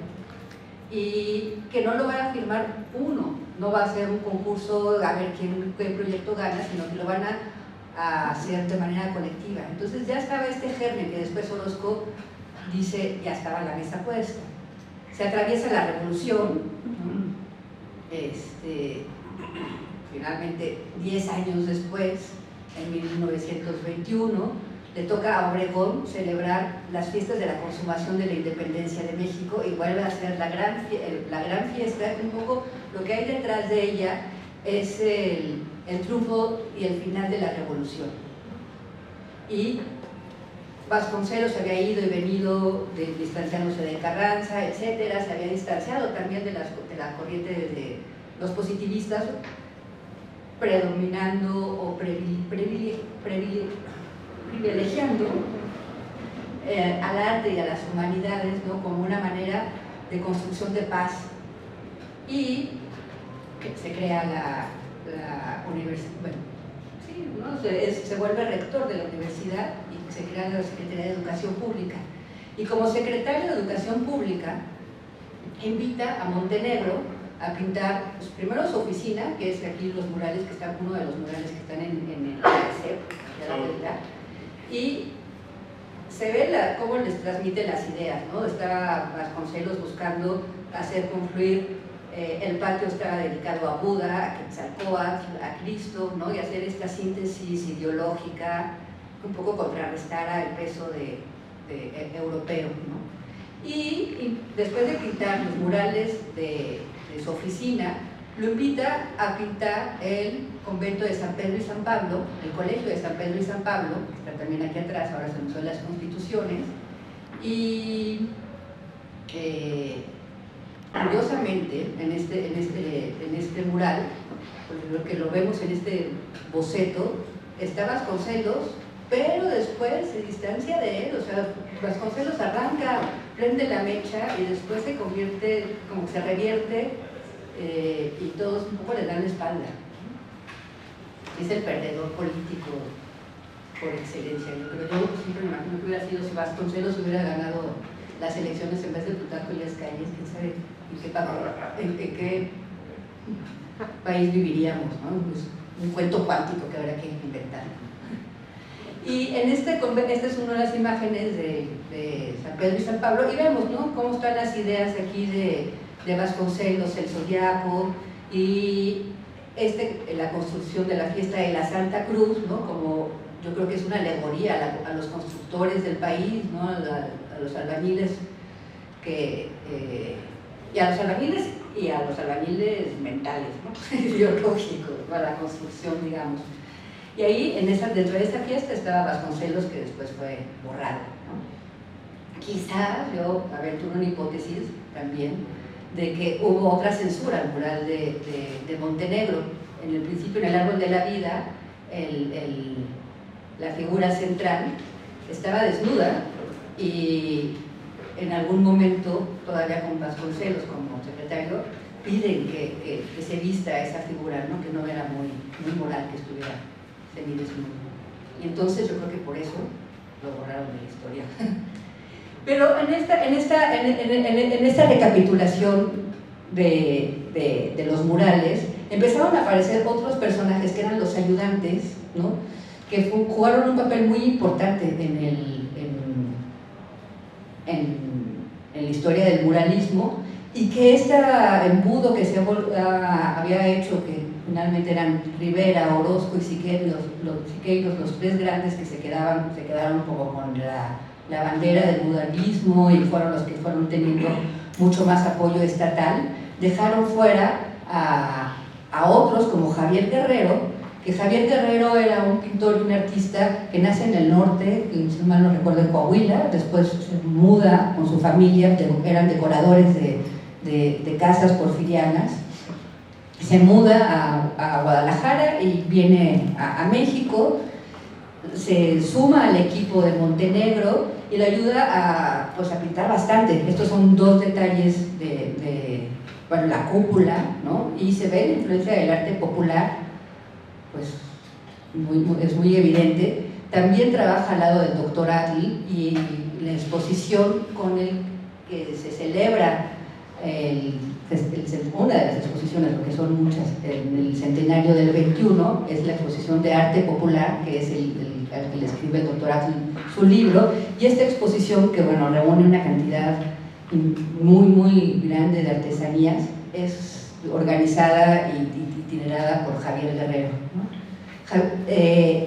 y que no lo van a firmar uno, no va a ser un concurso a ver qué proyecto gana, sino que lo van a hacer de manera colectiva. Entonces ya estaba este germen que después Orozco dice, ya estaba la mesa puesta. Se atraviesa la revolución, ¿no? Finalmente 10 años después, en 1921, le toca a Obregón celebrar las fiestas de la consumación de la independencia de México y vuelve a ser la gran fiesta. Un poco lo que hay detrás de ella es el triunfo y el final de la revolución. Y Vasconcelos había ido y venido distanciándose de Carranza, etcétera, se había distanciado también de la corriente de los positivistas, predominando o privilegiando al arte y a las humanidades, ¿no?, como una manera de construcción de paz, y que se crea la universidad, bueno, sí, ¿no? se vuelve rector de la universidad y se crea la Secretaría de Educación Pública, y como secretario de Educación Pública invita a Montenegro a pintar, pues, primero su oficina, que es aquí los murales que están, uno de los murales que están en el CEP, y se ve cómo les transmite las ideas, ¿no? Estaba Vasconcelos buscando hacer confluir, el patio estaba dedicado a Buda, a Quetzalcóatl, a Cristo, ¿no?, y hacer esta síntesis ideológica, un poco contrarrestar el peso europeo, ¿no? Y después de pintar los murales de su oficina, lo invita a pintar el convento de San Pedro y San Pablo, el colegio de San Pedro y San Pablo, que está también aquí atrás, ahora se Museo de las Constituciones, y curiosamente en este mural, porque lo vemos en este boceto, está Vasconcelos, pero después se distancia de él, o sea, Vasconcelos arranca, prende la mecha y después se convierte, como que se revierte, y todos un poco le dan la espalda. Es el perdedor político por excelencia. Yo siempre me imagino que hubiera sido si Vasconcelos hubiera ganado las elecciones en vez de Plutarco Elías Calles, quién sabe en qué país viviríamos, ¿no? Pues un cuento cuántico que habrá que inventar. Y esta es una de las imágenes de San Pedro y San Pablo, y vemos, ¿no?, cómo están las ideas aquí de Vasconcelos, el zodiaco, y la construcción de la fiesta de la Santa Cruz, ¿no?, como yo creo que es una alegoría a los constructores del país, ¿no?, a los albañiles y a los albañiles mentales, ¿no?, ideológicos, ¿no?, a la construcción, digamos. Y ahí, dentro de esa fiesta, estaba Vasconcelos, que después fue borrado, ¿no? Quizás yo aventuro una hipótesis también de que hubo otra censura al mural de Montenegro. En el principio, en el árbol de la vida, la figura central estaba desnuda, y en algún momento, todavía con Vasconcelos como secretario, piden que se vista esa figura, ¿no?, que no era muy moral que estuviera semidesnudo. Y entonces yo creo que por eso lo borraron de la historia. Pero en esta recapitulación de los murales, empezaron a aparecer otros personajes que eran los ayudantes, ¿no?, que jugaron un papel muy importante en la historia del muralismo, y que este embudo que se había hecho, que finalmente eran Rivera, Orozco y Siqueiros, los tres grandes que se quedaron como con la bandera del muralismo, y fueron los que fueron teniendo mucho más apoyo estatal, dejaron fuera a otros como Javier Guerrero, que Javier Guerrero era un pintor y un artista que nace en el norte, si mal no recuerdo, en Coahuila, después se muda con su familia, eran decoradores de casas porfirianas, se muda a Guadalajara y viene a México, se suma al equipo de Montenegro y le ayuda a pintar bastante. Estos son dos detalles de la cúpula, ¿no? Y se ve la influencia del arte popular, pues es muy evidente. También trabaja al lado del doctor Atl, y la exposición con el que se celebra una de las exposiciones, porque son muchas, en el centenario del 21, es la exposición de arte popular, que es el que le escribe el doctor Atl su libro, y esta exposición, que bueno, reúne una cantidad muy grande de artesanías, es organizada y itinerada por Javier Guerrero, ¿no?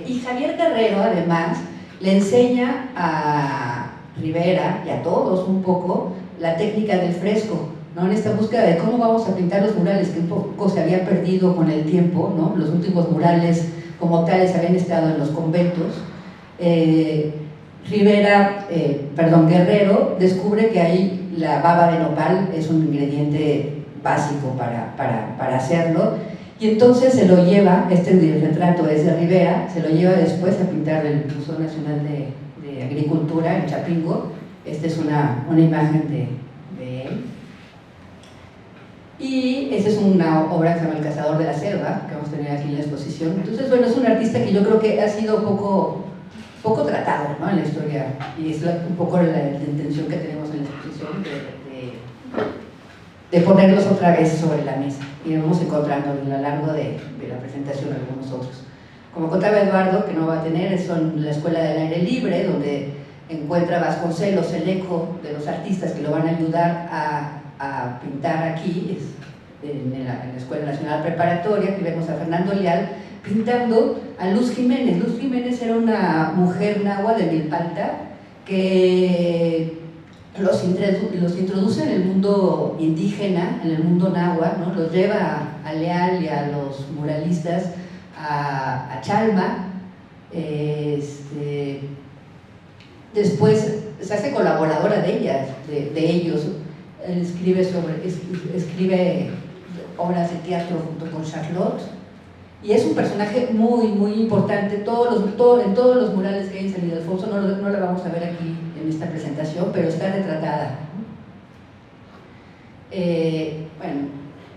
Y Javier Guerrero, además, le enseña a Rivera y a todos un poco la técnica del fresco, ¿no? En esta búsqueda de cómo vamos a pintar los murales, que un poco se había perdido con el tiempo, ¿no? Los últimos murales como tales habían estado en los conventos. Guerrero descubre que ahí la baba de nopal es un ingrediente básico para hacerlo, y entonces se lo lleva, este retrato es de Rivera, se lo lleva después a pintar el Museo Nacional de Agricultura en Chapingo. Esta es una imagen de él. Y esa es una obra que se llama El Cazador de la Selva, que vamos a tener aquí en la exposición. Entonces, bueno, es un artista que yo creo que ha sido poco tratado, ¿no?, en la historia, y es un poco la intención que tenemos en la exposición de ponerlos otra vez sobre la mesa, y vamos encontrando a lo largo de la presentación algunos otros. Como contaba Eduardo, que no va a tener, son la Escuela del Aire Libre, donde encuentra Vasconcelos el eco de los artistas que lo van a ayudar a pintar aquí, en la Escuela Nacional Preparatoria, que vemos a Fernando Leal pintando a Luz Jiménez. Luz Jiménez era una mujer nahua de Milpalta que los introduce en el mundo indígena, en el mundo náhuatl, ¿no? Los lleva a Leal y a los muralistas a Chalma. Después se hace colaboradora de ellos. Él escribe obras de teatro junto con Charlotte, y es un personaje muy importante. En todos los murales que hay en San Ildefonso, no la vamos a ver aquí en esta presentación, pero está retratada. Bueno,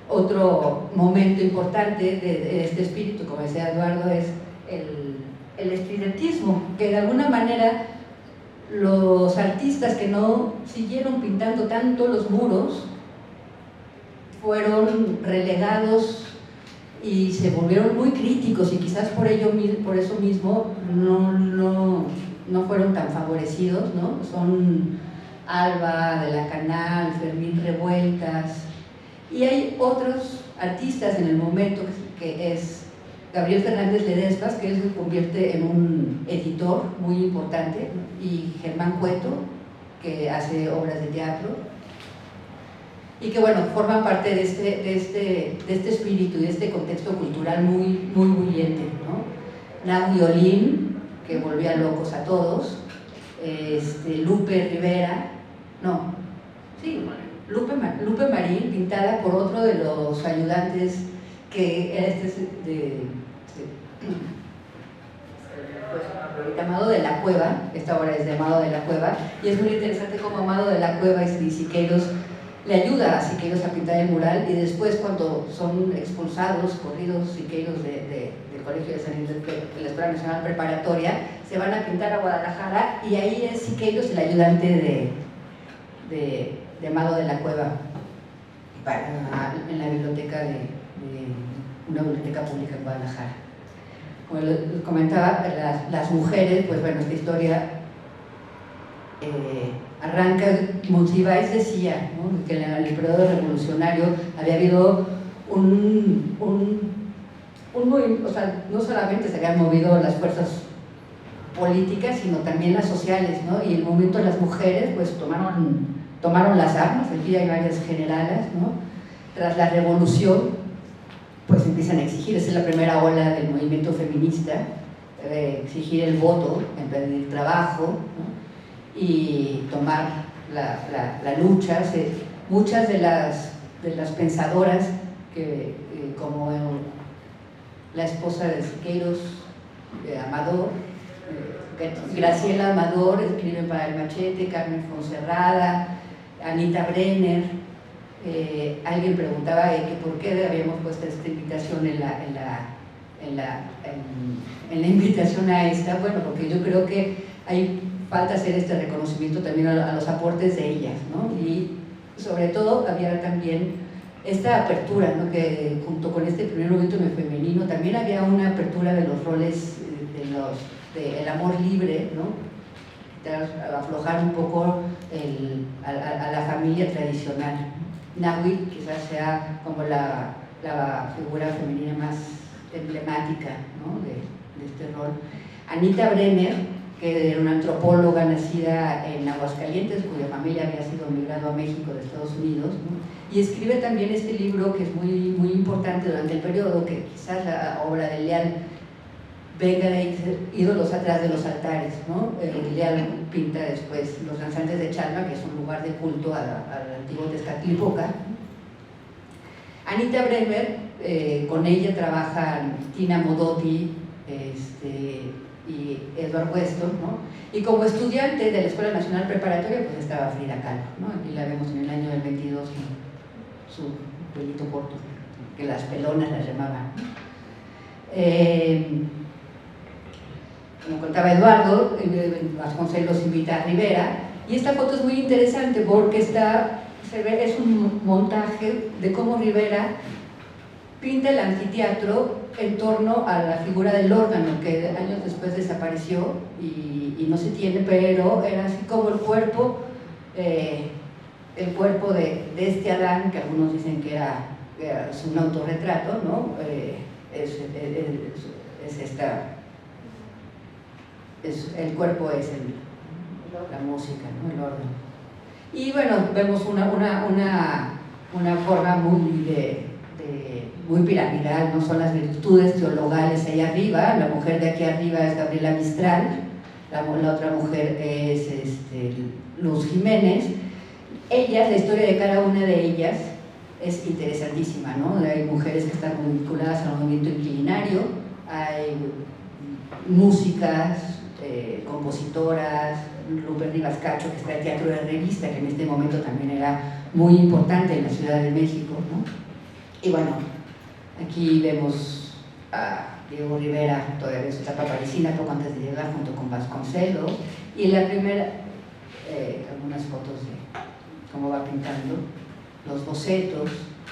otro momento importante de este espíritu, como decía Eduardo, es el estridentismo, que de alguna manera los artistas que no siguieron pintando tanto los muros fueron relegados y se volvieron muy críticos, y quizás por eso mismo no fueron tan favorecidos, ¿no? Son Alba de la Canal, Fermín Revueltas, y hay otros artistas en el momento, que es Gabriel Fernández Ledesmas, que él se convierte en un editor muy importante, y Germán Cueto, que hace obras de teatro, y que, bueno, forman parte de este espíritu y de este contexto cultural muy bulliente, ¿no? Nahui Olin, que volvía locos a todos, Lupe Rivera, Lupe Marín, pintada por otro de los ayudantes, que era Amado de la Cueva. Esta obra es de Amado de la Cueva, y es muy interesante cómo Amado de la Cueva y Siqueiros le ayuda a Siqueiros a pintar el mural, y después, cuando son corridos Siqueiros del Colegio de San Ildefonso, de la Escuela Nacional Preparatoria, se van a pintar a Guadalajara, y ahí es Siqueiros el ayudante de Amado de la Cueva en la biblioteca una biblioteca pública en Guadalajara. Como les comentaba, las mujeres, pues bueno, esta historia arranca. Monsiváis decía, ¿no?, que en el periodo revolucionario había habido o sea, no solamente se habían movido las fuerzas políticas, sino también las sociales, ¿no? Y en el momento las mujeres pues tomaron las armas. Aquí hay varias generalas, ¿no? Tras la revolución pues empiezan a exigir, esa es la primera ola del movimiento feminista, exigir el voto, en pedir trabajo, ¿no?, y tomar la lucha. Muchas de las pensadoras, como la esposa de Siqueiros, Amador, Graciela Amador, escriben para El Machete, Carmen Fonserrada, Anita Brenner. Alguien preguntaba que por qué habíamos puesto esta invitación en la invitación a esta. Bueno, porque yo creo que falta hacer este reconocimiento también a los aportes de ellas, ¿no? Y sobre todo había también esta apertura, ¿no?, que junto con este primer movimiento femenino también había una apertura de los roles del amor libre, ¿no?, aflojar un poco a la familia tradicional. Nahui quizás sea como la figura femenina más emblemática, ¿no?, de este rol. Anita Brenner que era una antropóloga nacida en Aguascalientes, cuya familia había sido migrado a México de Estados Unidos, ¿no? Y escribe también este libro que es muy, muy importante durante el periodo, que quizás la obra de Leal venga de Ídolos atrás de los altares, ¿no? Leal pinta después Los danzantes de Chalma, que es un lugar de culto al antiguo Tezcatlipoca. Anita Bremer, con ella trabajan Tina Modotti y Edward Weston, ¿no? Y como estudiante de la Escuela Nacional Preparatoria, pues estaba Frida Kahlo, ¿no? Aquí la vemos en el año del 22 con su pelito corto, que las pelonas las llamaban. Como contaba Eduardo, Vasconcelos invita a Rivera, y esta foto es muy interesante porque es un montaje de cómo Rivera pinta el anfiteatro en torno a la figura del órgano, que años después desapareció y no se tiene, pero era así como el cuerpo de este Adán, que algunos dicen que es un autorretrato, ¿no? El cuerpo es la música, ¿no? El órgano. Y bueno, vemos una forma muy piramidal, no son las virtudes teologales allá arriba. La mujer de aquí arriba es Gabriela Mistral, la otra mujer es Luz Jiménez. Ellas, la historia de cada una de ellas es interesantísima, ¿no? Hay mujeres que están vinculadas al movimiento inquilinario, hay músicas, compositoras, Lupe Rivas Cacho, que está en Teatro de Revista, que en este momento también era muy importante en la Ciudad de México, ¿no? Y bueno, aquí vemos a Diego Rivera todavía en su etapa parisina, poco antes de llegar, junto con Vasconcelos, y en la primera, algunas fotos de cómo va pintando, los bocetos,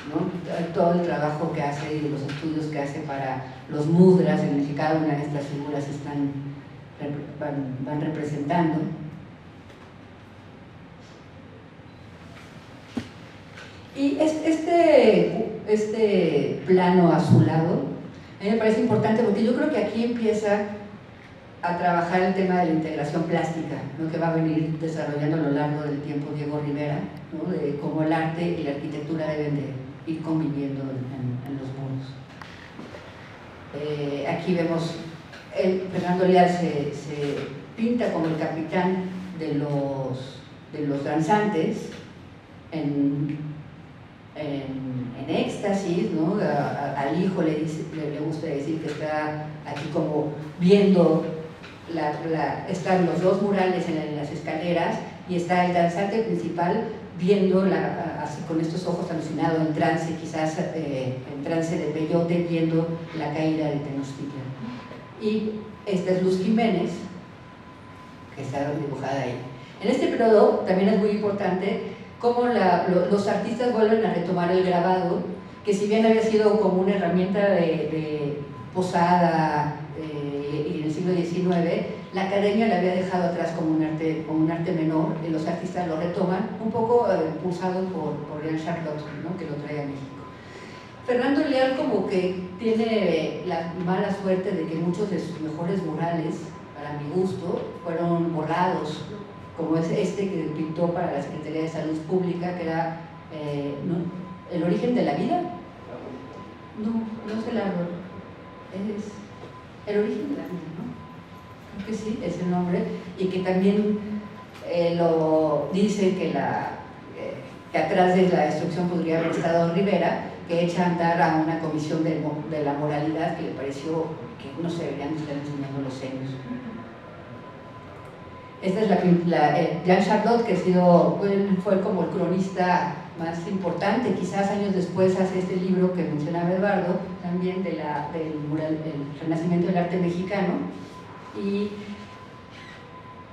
¿no? Todo el trabajo que hace y los estudios que hace para los mudras, en el que cada una de estas figuras van representando. Y este plano azulado a mí me parece importante porque yo creo que aquí empieza a trabajar el tema de la integración plástica, ¿no? Que va a venir desarrollando a lo largo del tiempo Diego Rivera, ¿no? De cómo el arte y la arquitectura deben de ir conviviendo en los muros. Aquí vemos, Fernando Leal se pinta como el capitán de los danzantes en éxtasis, ¿no? Al hijo le gusta decir que está aquí como viendo, están los dos murales en las escaleras y está el danzante principal viendo, así con estos ojos alucinados, en trance, quizás en trance de peyote, viendo la caída de Tenochtitlan. Y esta es Luz Jiménez, que está dibujada ahí. En este periodo también es muy importante cómo los artistas vuelven a retomar el grabado, que si bien había sido como una herramienta de posada y en el siglo XIX, la academia la había dejado atrás como un arte menor, y los artistas lo retoman, un poco impulsado por Jean Charlotte, ¿no? Que lo trae a México. Fernando Leal como que tiene la mala suerte de que muchos de sus mejores murales, para mi gusto, fueron borrados, como es este que pintó para la Secretaría de Salud Pública, que era ¿no? El origen de la vida. No es el árbol, es el origen de la vida, ¿no? Creo que sí, es el nombre, y que también lo dice que atrás de la destrucción podría haber estado Rivera, que echa a andar a una comisión de la moralidad que le pareció que no se deberían estar enseñando los senos. Esta es Jean Charlotte, que fue como el cronista más importante. Quizás años después hace este libro que mencionaba Eduardo, también del mural, el renacimiento del arte mexicano. Y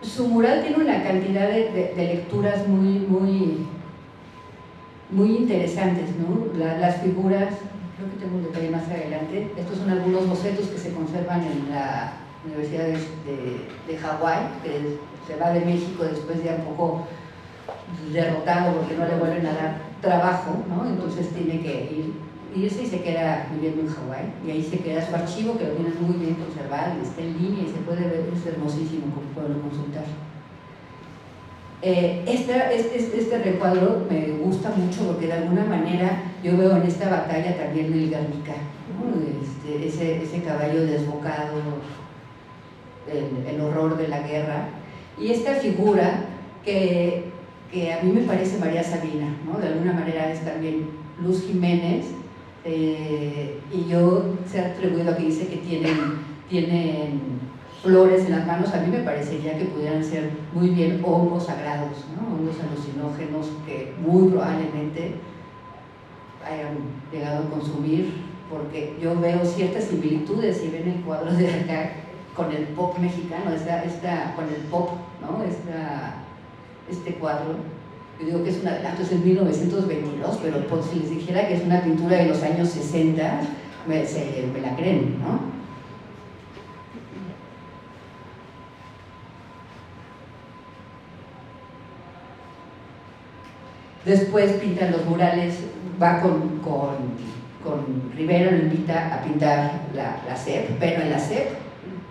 su mural tiene una cantidad de lecturas muy interesantes, ¿no? Las figuras, creo que tengo un detalle más adelante. Estos son algunos bocetos que se conservan en la Universidad de Hawái, que se va de México después de un poco derrotado porque no le vuelven a dar trabajo, ¿no? Entonces tiene que ir irse y se queda viviendo en Hawái, y ahí se queda su archivo, que lo tienen muy bien conservado, y está en línea y se puede ver, es hermosísimo, como pueden consultar. Este recuadro me gusta mucho porque de alguna manera yo veo en esta batalla también el Guernica, ¿no? Ese caballo desbocado, el horror de la guerra, y esta figura que a mí me parece María Sabina, ¿no? De alguna manera es también Luz Jiménez, y yo se ha atribuido a que dice que tienen flores en las manos. A mí me parecería que pudieran ser muy bien hongos sagrados, ¿no? Hongos alucinógenos que muy probablemente hayan llegado a consumir, porque yo veo ciertas similitudes, si ven el cuadro de acá, con el pop mexicano, con el pop, ¿no? Este cuadro, yo digo que es un adelanto, es en 1922, pero pues, si les dijera que es una pintura de los años 60, me la creen, ¿no? Después pintan los murales, va con Rivera, lo invita a pintar la SEP, pero en la SEP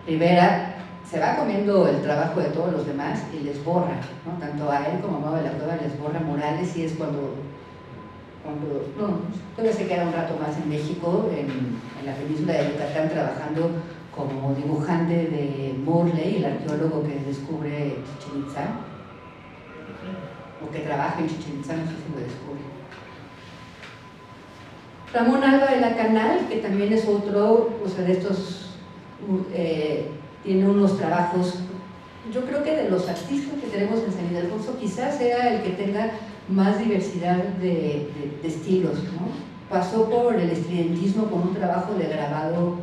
Rivera se va comiendo el trabajo de todos los demás y les borra, ¿no? Tanto a él como a Mauro de la Cueva les borra murales, y es cuando todavía se queda un rato más en México, en la península de Yucatán, trabajando como dibujante de Morley, el arqueólogo que descubre Chichén Itzá, o que trabaja en Chichén Itzá, no sé si lo descubre. Ramón Alba de la Canal, que también es otro, o sea, de estos, tiene unos trabajos, yo creo que de los artistas que tenemos en San Ildefonso, quizás sea el que tenga más diversidad de estilos, ¿no? Pasó por el estridentismo con un trabajo de grabado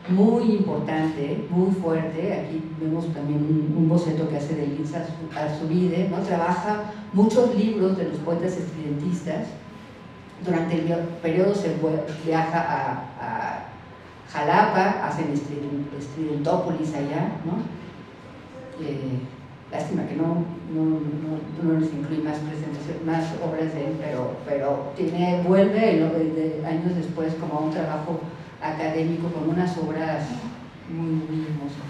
muy importante, muy fuerte. Aquí vemos también un boceto que hace de Lins Arzubide, ¿no? Trabaja muchos libros de los poetas estridentistas. Durante el periodo se viaja a Jalapa, hacen Estridentópolis allá, ¿no? Lástima que no les incluye más presentaciones, más obras de él, pero vuelve años después como a un trabajo académico con unas obras muy hermosas.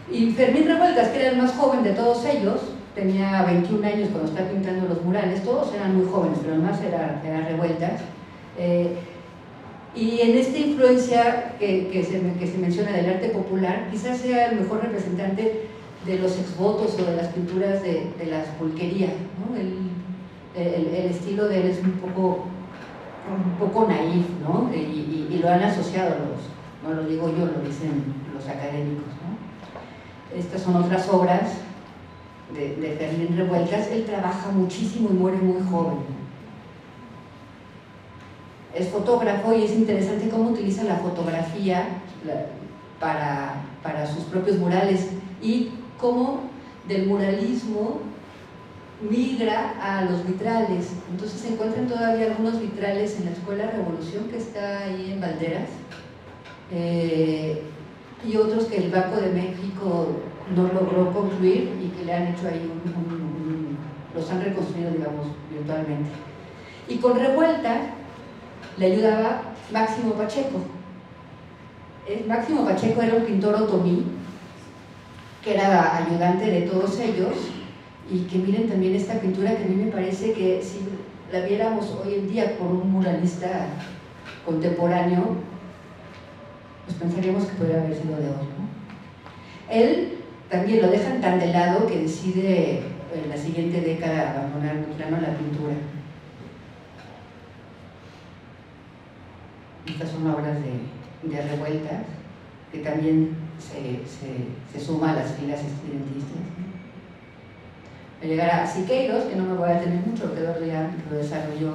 Y Fermín Revueltas, que era el más joven de todos ellos, tenía 21 años cuando estaba pintando los murales, todos eran muy jóvenes, pero el más era Revueltas. Y en esta influencia que se menciona del arte popular, quizás sea el mejor representante de los exvotos o de las pinturas de las pulquerías, ¿no? El estilo de él es un poco naif, ¿no? Y lo han asociado no lo digo yo, lo dicen los académicos, ¿no? Estas son otras obras de Fermín Revueltas. Él trabaja muchísimo y muere muy joven. Es fotógrafo y es interesante cómo utiliza la fotografía para sus propios murales, y cómo del muralismo migra a los vitrales. Entonces se encuentran todavía algunos vitrales en la Escuela Revolución, que está ahí en Valderas, y otros que el Banco de México no logró concluir y que le han hecho ahí los han reconstruido, digamos, virtualmente. Y con Revuelta le ayudaba Máximo Pacheco. Máximo Pacheco era un pintor otomí, que era ayudante de todos ellos, y que miren también esta pintura, que a mí me parece que si la viéramos hoy en día por un muralista contemporáneo, pues pensaríamos que podría haber sido de hoy, ¿no? Él también lo dejan tan de lado que decide en la siguiente década abandonar de plano la pintura. Estas son obras de Revueltas, que también se suma a las filas estudiantistas. Llegar a Siqueiros, que no me voy a tener mucho, que Eduardo ya lo desarrolló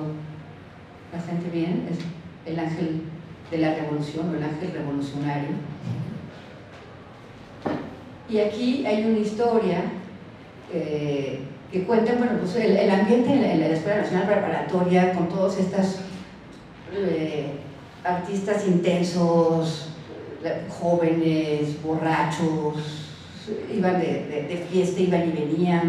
bastante bien, es el ángel de la revolución, o el ángel revolucionario. Y aquí hay una historia que cuenta, bueno, pues el ambiente en la Escuela Nacional Preparatoria, con todos estos artistas intensos, jóvenes, borrachos, iban de fiesta, iban y venían.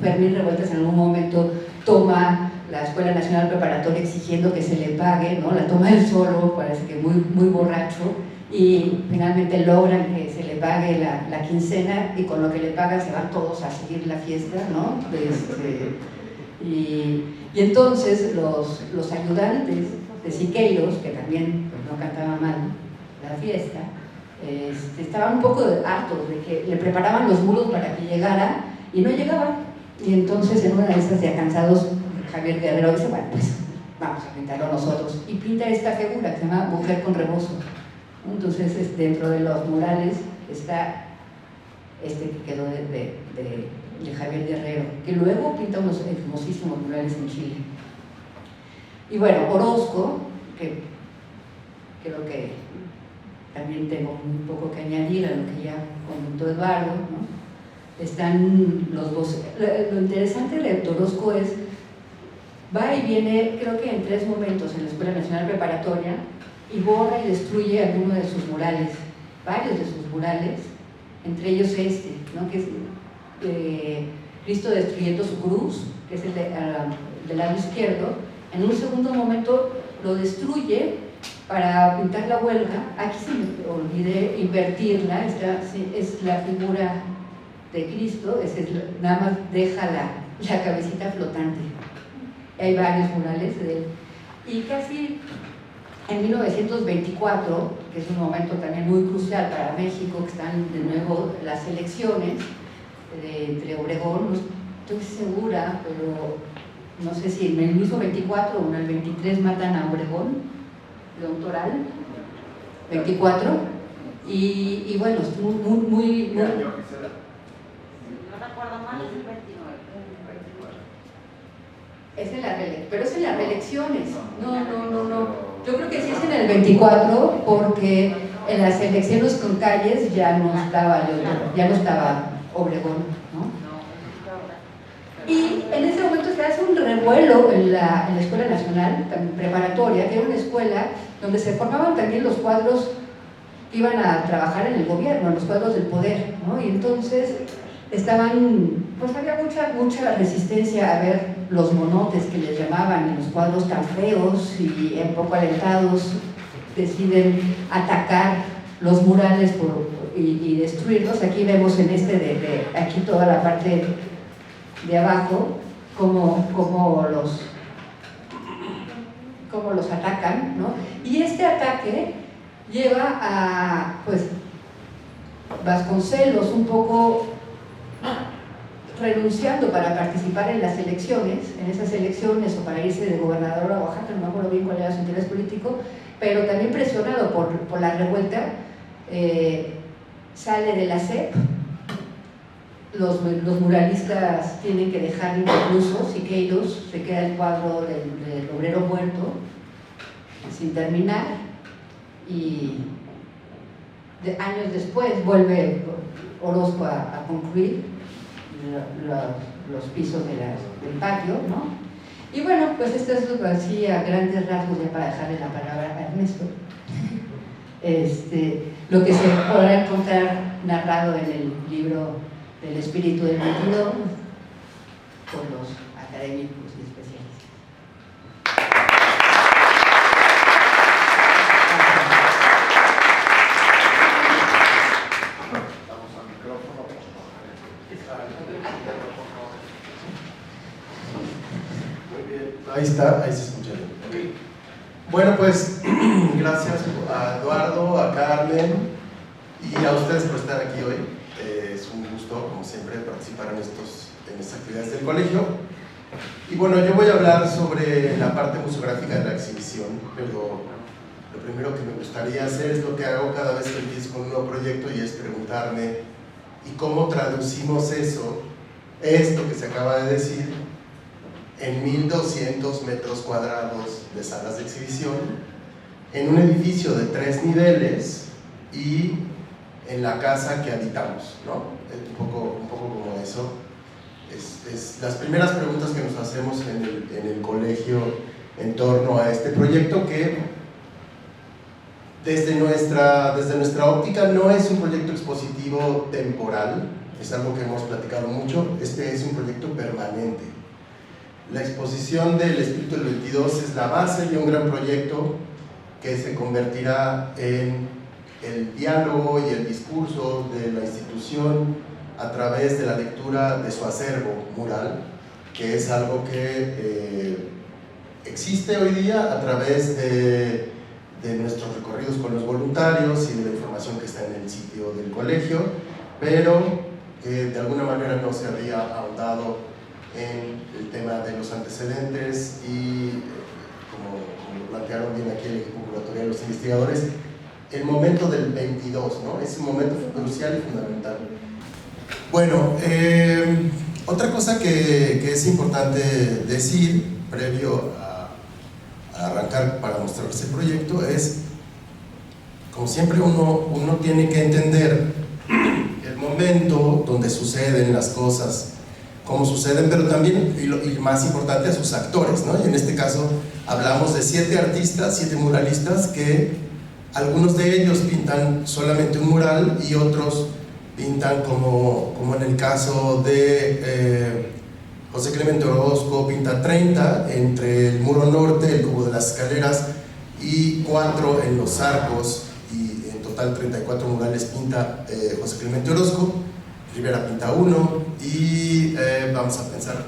Fermín Revueltas en algún momento toma la Escuela Nacional Preparatoria exigiendo que se le pague, ¿no? La toma del solo, parece que muy borracho, y finalmente logran que se le pague la quincena, y con lo que le pagan se van todos a seguir la fiesta, ¿no? Y entonces los ayudantes de Siqueiros, que también pues, no cantaban mal la fiesta, estaban un poco hartos de que le preparaban los muros para que llegara y no llegaba. Y entonces en una de esas, ya cansados, Javier Guerrero dice, bueno, pues vamos a pintarlo nosotros, y pinta esta figura que se llama Mujer con Rebozo. Entonces dentro de los murales está que quedó de Javier Guerrero, que luego pinta unos hermosísimos murales en Chile. Y bueno, Orozco, que creo que también tengo un poco que añadir a lo que ya comentó Eduardo, ¿no? Están los dos. Lo interesante de Orozco es, va y viene, creo que en 3 momentos en la Escuela Nacional Preparatoria, y borra y destruye alguno de sus murales, varios de sus murales, entre ellos ¿no? Que es Cristo destruyendo su cruz, que es el del lado izquierdo. En un segundo momento lo destruye para pintar la huelga. Aquí se me olvidé invertirla, esta es la figura de Cristo, nada más deja la cabecita flotante. Hay varios murales de él. Y casi en 1924, que es un momento también muy crucial para México, que están de nuevo las elecciones entre Obregón, no estoy segura, pero no sé si en el mismo 24 o en el 23 matan a Obregón, León Toral, 24, y bueno, es muy ¿Qué año que será? No recuerdo mal, es el 29. pero es en las reelecciones. No. Yo creo que sí es en el 24, porque en las elecciones con Calles ya no estaba Obregón, ¿no? Y en ese momento se hace un revuelo en la Escuela Nacional Preparatoria, que era una escuela donde se formaban también los cuadros que iban a trabajar en el gobierno, los cuadros del poder, ¿no? Y entonces había mucha resistencia a ver los monotes que les llamaban, y los cuadros tan feos, y un poco alentados deciden atacar los murales y destruirlos. Aquí vemos en aquí toda la parte de abajo cómo los atacan, ¿no? Y este ataque lleva a, pues, Vasconcelos un poco renunciando para participar en las elecciones, en esas elecciones, o para irse de gobernador a Oaxaca, no me acuerdo bien cuál era su interés político, pero también presionado por la revuelta, sale de la SEP. Los muralistas tienen que dejar incluso, Siqueiros, se queda el cuadro del obrero muerto sin terminar, y años después vuelve Orozco a concluir los pisos del patio, ¿no? Y bueno, pues esto es así a grandes rasgos, ya para dejarle la palabra a Ernesto. Lo que se podrá encontrar narrado en el libro del espíritu del metido por los académicos y especialistas. Vamos al micrófono. Muy bien, ahí se escucha bien. Okay. Bueno, pues gracias a Eduardo, a Carmen y a ustedes por estar aquí hoy. Es un gusto, como siempre, participar en estas actividades del colegio. Y bueno, yo voy a hablar sobre la parte museográfica de la exhibición, pero lo primero que me gustaría hacer es lo que hago cada vez que empiezo con un nuevo proyecto, y es preguntarme, ¿y cómo traducimos esto que se acaba de decir, en 1200 metros cuadrados de salas de exhibición, en un edificio de 3 niveles y en la casa que habitamos, ¿no? Un poco como eso. Es las primeras preguntas que nos hacemos en el colegio en torno a este proyecto, que desde nuestra óptica no es un proyecto expositivo temporal, es algo que hemos platicado mucho. Este es un proyecto permanente. La exposición del Espíritu del 22 es la base de un gran proyecto que se convertirá en el diálogo y el discurso de la institución a través de la lectura de su acervo mural, que es algo que existe hoy día a través de nuestros recorridos con los voluntarios y de la información que está en el sitio del colegio, pero que de alguna manera no se había ahondado en el tema de los antecedentes y, como lo plantearon bien aquí el equipo curatorial y los investigadores, el momento del 22, ¿no? Es un momento crucial y fundamental. Bueno, otra cosa que es importante decir previo a arrancar para mostrarles el proyecto es, como siempre, uno tiene que entender el momento donde suceden las cosas, cómo suceden, pero también, y más importante, a sus actores, ¿no? Y en este caso hablamos de 7 artistas, 7 muralistas, que algunos de ellos pintan solamente un mural y otros pintan, como en el caso de José Clemente Orozco, pinta 30 entre el muro norte, el cubo de las escaleras, y 4 en los arcos, y en total 34 murales pinta José Clemente Orozco. Rivera pinta 1, y vamos a pensar,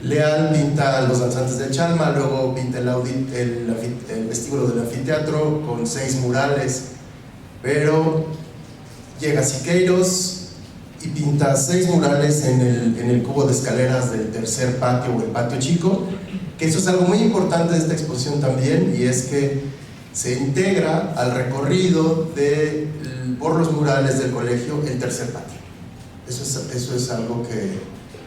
Leal pinta Los danzantes de Chalma, luego pinta el vestíbulo del anfiteatro con 6 murales, pero llega Siqueiros y pinta 6 murales en el cubo de escaleras del tercer patio o el patio chico, que eso es algo muy importante de esta exposición también, y es que se integra al recorrido por los murales del colegio el tercer patio. Eso es algo que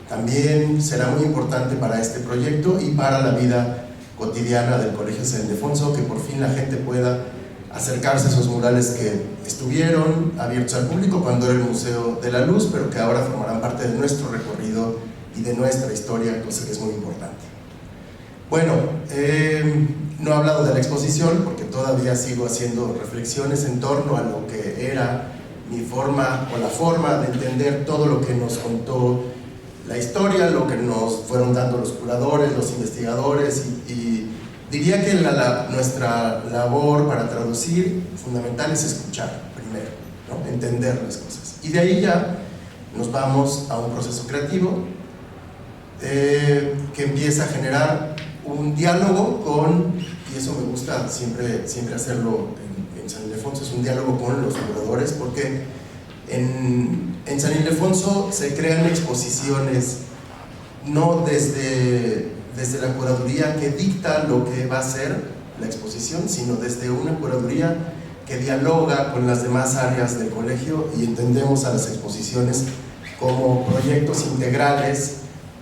también será muy importante para este proyecto y para la vida cotidiana del Colegio San Ildefonso, que por fin la gente pueda acercarse a esos murales que estuvieron abiertos al público cuando era el Museo de la Luz, pero que ahora formarán parte de nuestro recorrido y de nuestra historia, cosa que es muy importante. Bueno, no he hablado de la exposición porque todavía sigo haciendo reflexiones en torno a lo que era mi forma o la forma de entender todo lo que nos contó la historia, lo que nos fueron dando los curadores, los investigadores, y diría que nuestra labor para traducir fundamental es escuchar primero, ¿no? Entender las cosas, y de ahí ya nos vamos a un proceso creativo que empieza a generar un diálogo con, y eso me gusta siempre hacerlo en San Ildefonso, es un diálogo con los curadores, porque en San Ildefonso se crean exposiciones no desde la curaduría que dicta lo que va a ser la exposición, sino desde una curaduría que dialoga con las demás áreas del colegio, y entendemos a las exposiciones como proyectos integrales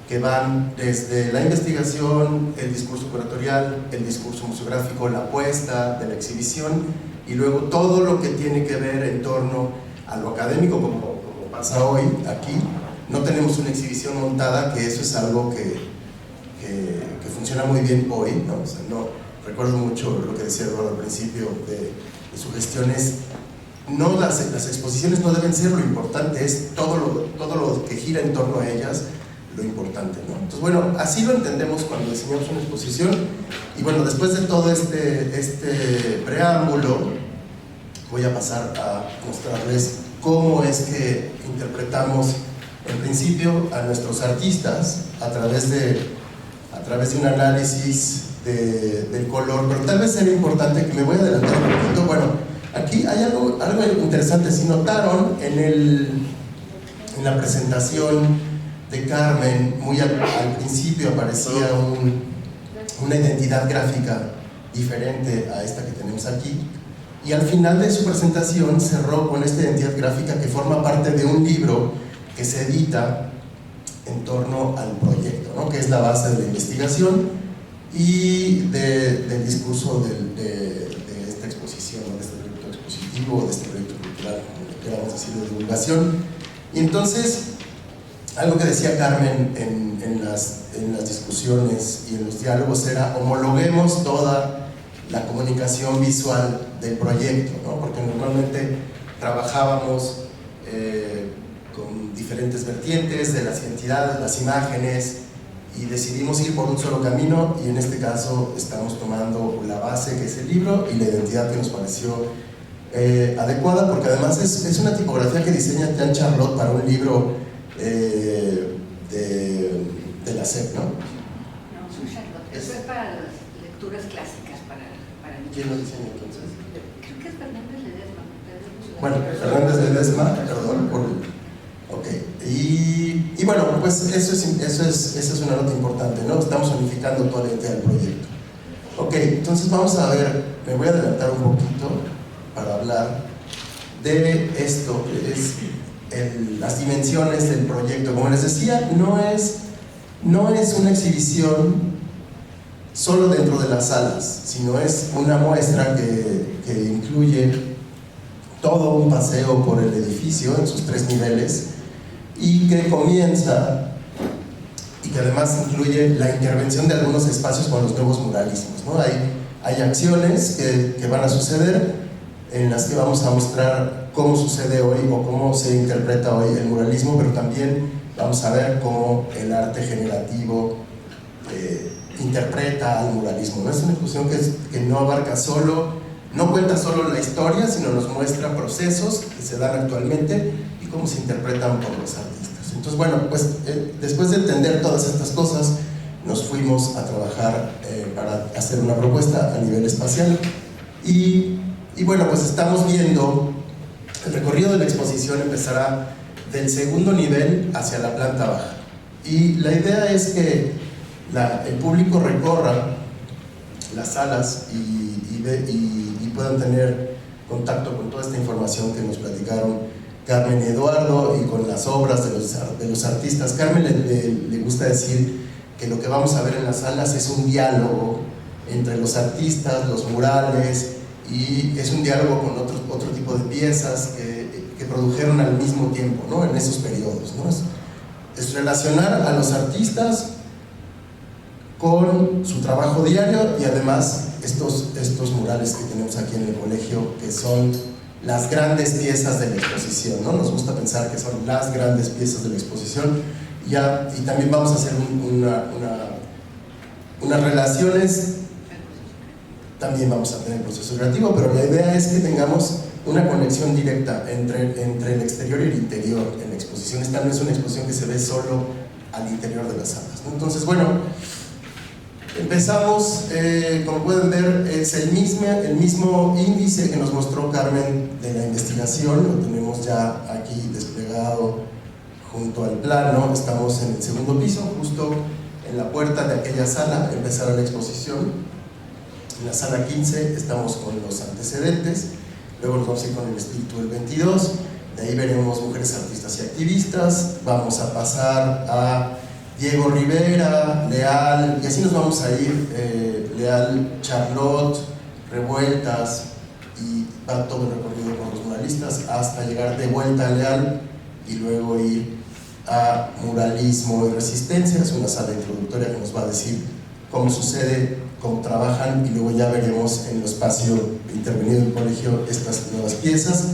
que van desde la investigación, el discurso curatorial, el discurso museográfico, la puesta de la exhibición, y luego todo lo que tiene que ver en torno a lo académico, como pasa hoy aquí. No tenemos una exhibición montada, que eso es algo que funciona muy bien hoy, ¿no? O sea, recuerdo mucho lo que decía Eduardo al principio de su gestión, las exposiciones no deben ser lo importante, es todo lo que gira en torno a ellas lo importante, ¿no? Entonces, bueno, así lo entendemos cuando diseñamos una exposición. Y bueno, después de todo este preámbulo, voy a pasar a mostrarles cómo es que interpretamos en principio a nuestros artistas a través de un análisis del color, pero tal vez sería importante, que me voy a adelantar un poquito. Bueno, aquí hay algo interesante. Si notaron en la presentación de Carmen, muy al principio aparecía una identidad gráfica diferente a esta que tenemos aquí, y al final de su presentación cerró con esta identidad gráfica que forma parte de un libro que se edita en torno al proyecto, ¿no? Que es la base de la investigación y del discurso de esta exposición, ¿no? De este proyecto expositivo, de este proyecto cultural, como queramos decir, de divulgación. Y entonces, algo que decía Carmen en las discusiones y en los diálogos era: homologuemos toda la comunicación visual del proyecto, ¿no? Porque normalmente trabajábamos con diferentes vertientes de las identidades, las imágenes, y decidimos ir por un solo camino, y en este caso estamos tomando la base que es el libro y la identidad que nos pareció adecuada, porque además es una tipografía que diseña Jean Charlotte para un libro de la SEP, ¿no? No, soy Charlotte. Eso es para las lecturas clásicas, para niños. ¿Quién lo diseña entonces? Creo que es Fernández Ledesma. Bueno, Fernández Ledesma, perdón por... Ok, y bueno, pues eso es una nota importante, ¿no? Estamos unificando toda la identidad del proyecto. Ok, entonces vamos a ver, me voy a adelantar un poquito para hablar de esto, que es las dimensiones del proyecto. Como les decía, no es una exhibición solo dentro de las salas, sino es una muestra que incluye todo un paseo por el edificio en sus 3 niveles, y que comienza y que además incluye la intervención de algunos espacios con los nuevos muralismos, ¿no? Hay acciones que van a suceder, en las que vamos a mostrar cómo sucede hoy o cómo se interpreta hoy el muralismo, pero también vamos a ver cómo el arte generativo interpreta al muralismo, ¿no? Es una exposición que no abarca no cuenta solo la historia, sino nos muestra procesos que se dan actualmente y cómo se interpretan por los artistas. Entonces, bueno, pues después de entender todas estas cosas, nos fuimos a trabajar para hacer una propuesta a nivel espacial, y bueno, pues estamos viendo, el recorrido de la exposición empezará del segundo nivel hacia la planta baja, y la idea es que el público recorra las salas y puedan tener contacto con toda esta información que nos platicaron Carmen y Eduardo, y con las obras de los artistas. Carmen le gusta decir que lo que vamos a ver en las salas es un diálogo entre los artistas, los murales, y es un diálogo con otro tipo de piezas que produjeron al mismo tiempo, ¿no? En esos periodos, ¿no? Es relacionar a los artistas con su trabajo diario, y además estos murales que tenemos aquí en el colegio, que son las grandes piezas de la exposición, ¿no? Nos gusta pensar que son las grandes piezas de la exposición, y también vamos a hacer unas relaciones, también vamos a tener proceso creativo, pero la idea es que tengamos una conexión directa entre el exterior y el interior en la exposición. Esta no es una exposición que se ve solo al interior de las salas, ¿no? Entonces, bueno, empezamos, como pueden ver, es el mismo índice que nos mostró Carmen de la investigación, lo tenemos ya aquí desplegado junto al plano. Estamos en el segundo piso, justo en la puerta de aquella sala, empezará la exposición. En la sala 15 estamos con los antecedentes, luego nos vamos a ir con el espíritu del 22, de ahí veremos mujeres artistas y activistas, vamos a pasar a Diego Rivera, Leal, y así nos vamos a ir, Leal, Charlotte, Revueltas, y va todo el recorrido con los muralistas hasta llegar de vuelta a Leal y luego ir a Muralismo y Resistencia. Es una sala introductoria que nos va a decir cómo sucede, cómo trabajan, y luego ya veremos en el espacio intervenido del colegio estas nuevas piezas.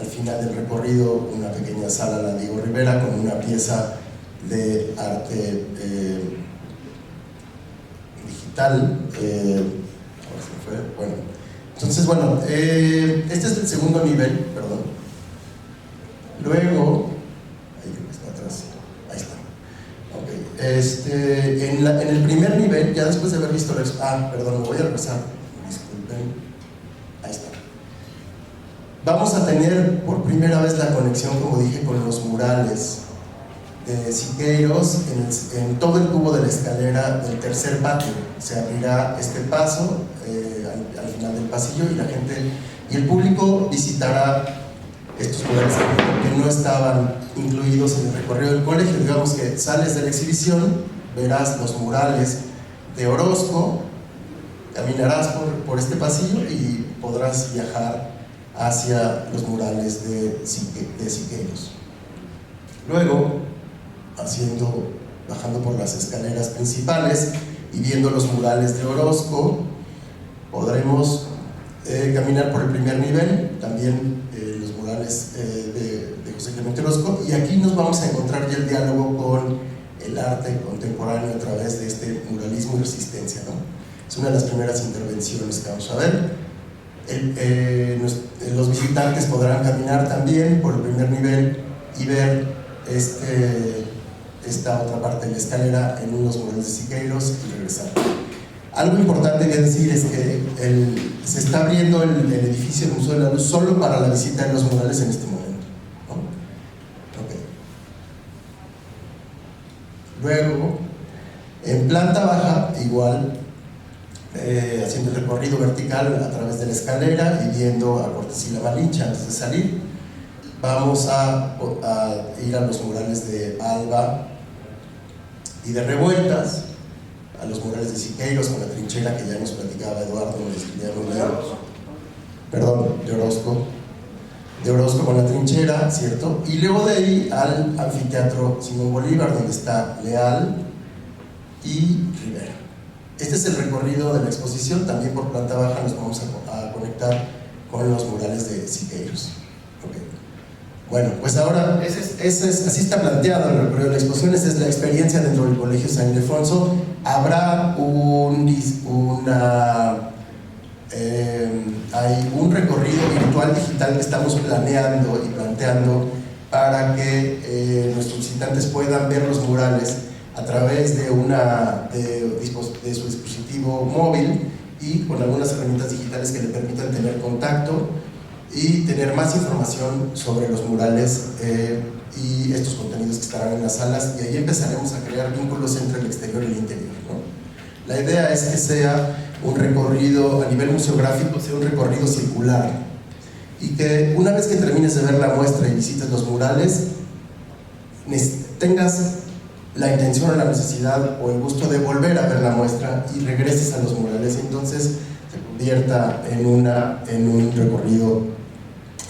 Al final del recorrido, una pequeña sala, la Diego Rivera, con una pieza de arte digital. Ahora se me fue. Bueno, entonces, bueno, este es el segundo nivel, perdón. Luego, ahí creo que está atrás, ahí está. Ok, en el primer nivel, ya después de haber visto perdón, me voy a regresar, disculpen, ahí está. Vamos a tener por primera vez la conexión, como dije, con los murales de Siqueiros en todo el tubo de la escalera del tercer patio. Se abrirá este paso al final del pasillo, y el público visitará estos murales que no estaban incluidos en el recorrido del colegio. Digamos que sales de la exhibición, verás los murales de Orozco, caminarás por este pasillo y podrás viajar hacia los murales de Siqueiros. Luego, bajando por las escaleras principales y viendo los murales de Orozco, podremos caminar por el primer nivel, también los murales de José Clemente Orozco, y aquí nos vamos a encontrar ya el diálogo con el arte contemporáneo a través de este muralismo y resistencia, ¿no? Es una de las primeras intervenciones que vamos a ver. Los visitantes podrán caminar también por el primer nivel y ver esta otra parte de la escalera en unos murales de Siqueiros y regresar. Algo importante que decir es que se está abriendo el edificio del Museo de la Luz solo para la visita de los murales en este momento, ¿no? Okay. Luego, en planta baja, igual, haciendo el recorrido vertical a través de la escalera y viendo a Cortés y la Malinche antes de salir, vamos a ir a los murales de Alba y de Revueltas, a los murales de Siqueiros con la trinchera que ya nos platicaba Eduardo, de Orozco con la trinchera, ¿cierto? Y luego de ahí al anfiteatro Simón Bolívar, donde está Leal y Rivera. Este es el recorrido de la exposición. También por planta baja nos vamos a conectar con los murales de Siqueiros. Okay. Bueno, pues ahora así está planteado el recorrido de la exposición. Esa es la experiencia dentro del Colegio San Ildefonso. Habrá hay un recorrido virtual digital que estamos planeando y planteando para que nuestros visitantes puedan ver los murales a través de su dispositivo móvil y con algunas herramientas digitales que le permitan tener contacto y tener más información sobre los murales y estos contenidos que estarán en las salas, y ahí empezaremos a crear vínculos entre el exterior y el interior, ¿no? La idea es que sea un recorrido a nivel museográfico, sea un recorrido circular, y que una vez que termines de ver la muestra y visites los murales, tengas la intención o la necesidad o el gusto de volver a ver la muestra y regreses a los murales, y entonces se convierta en un recorrido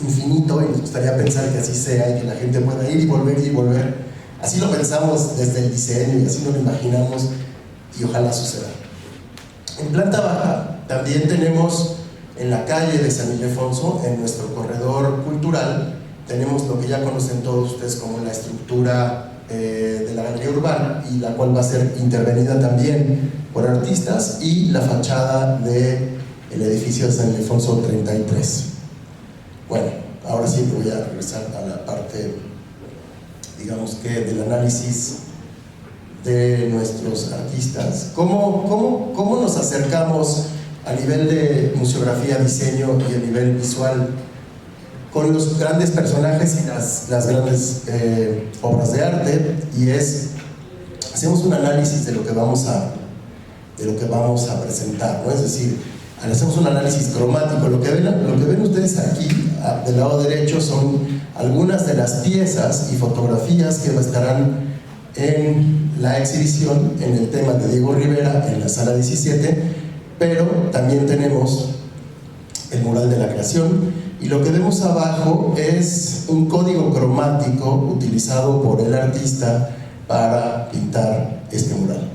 infinito, y nos gustaría pensar que así sea y que la gente pueda ir y volver y volver. Así lo pensamos desde el diseño y así nos lo imaginamos, y ojalá suceda. En planta baja también tenemos en la calle de San Ildefonso, en nuestro corredor cultural, tenemos lo que ya conocen todos ustedes como la estructura de la galería urbana, y la cual va a ser intervenida también por artistas, y la fachada del edificio de San Ildefonso 33. Bueno, ahora sí voy a regresar a la parte, digamos que del análisis de nuestros artistas. ¿Cómo nos acercamos a nivel de museografía, diseño y a nivel visual con los grandes personajes y las grandes obras de arte? Y hacemos un análisis de lo que vamos a presentar, ¿no? Es decir, hacemos un análisis cromático. Lo que ven ustedes aquí del lado derecho son algunas de las piezas y fotografías que estarán en la exhibición en el tema de Diego Rivera en la sala 17, pero también tenemos el mural de la creación, y lo que vemos abajo es un código cromático utilizado por el artista para pintar este mural.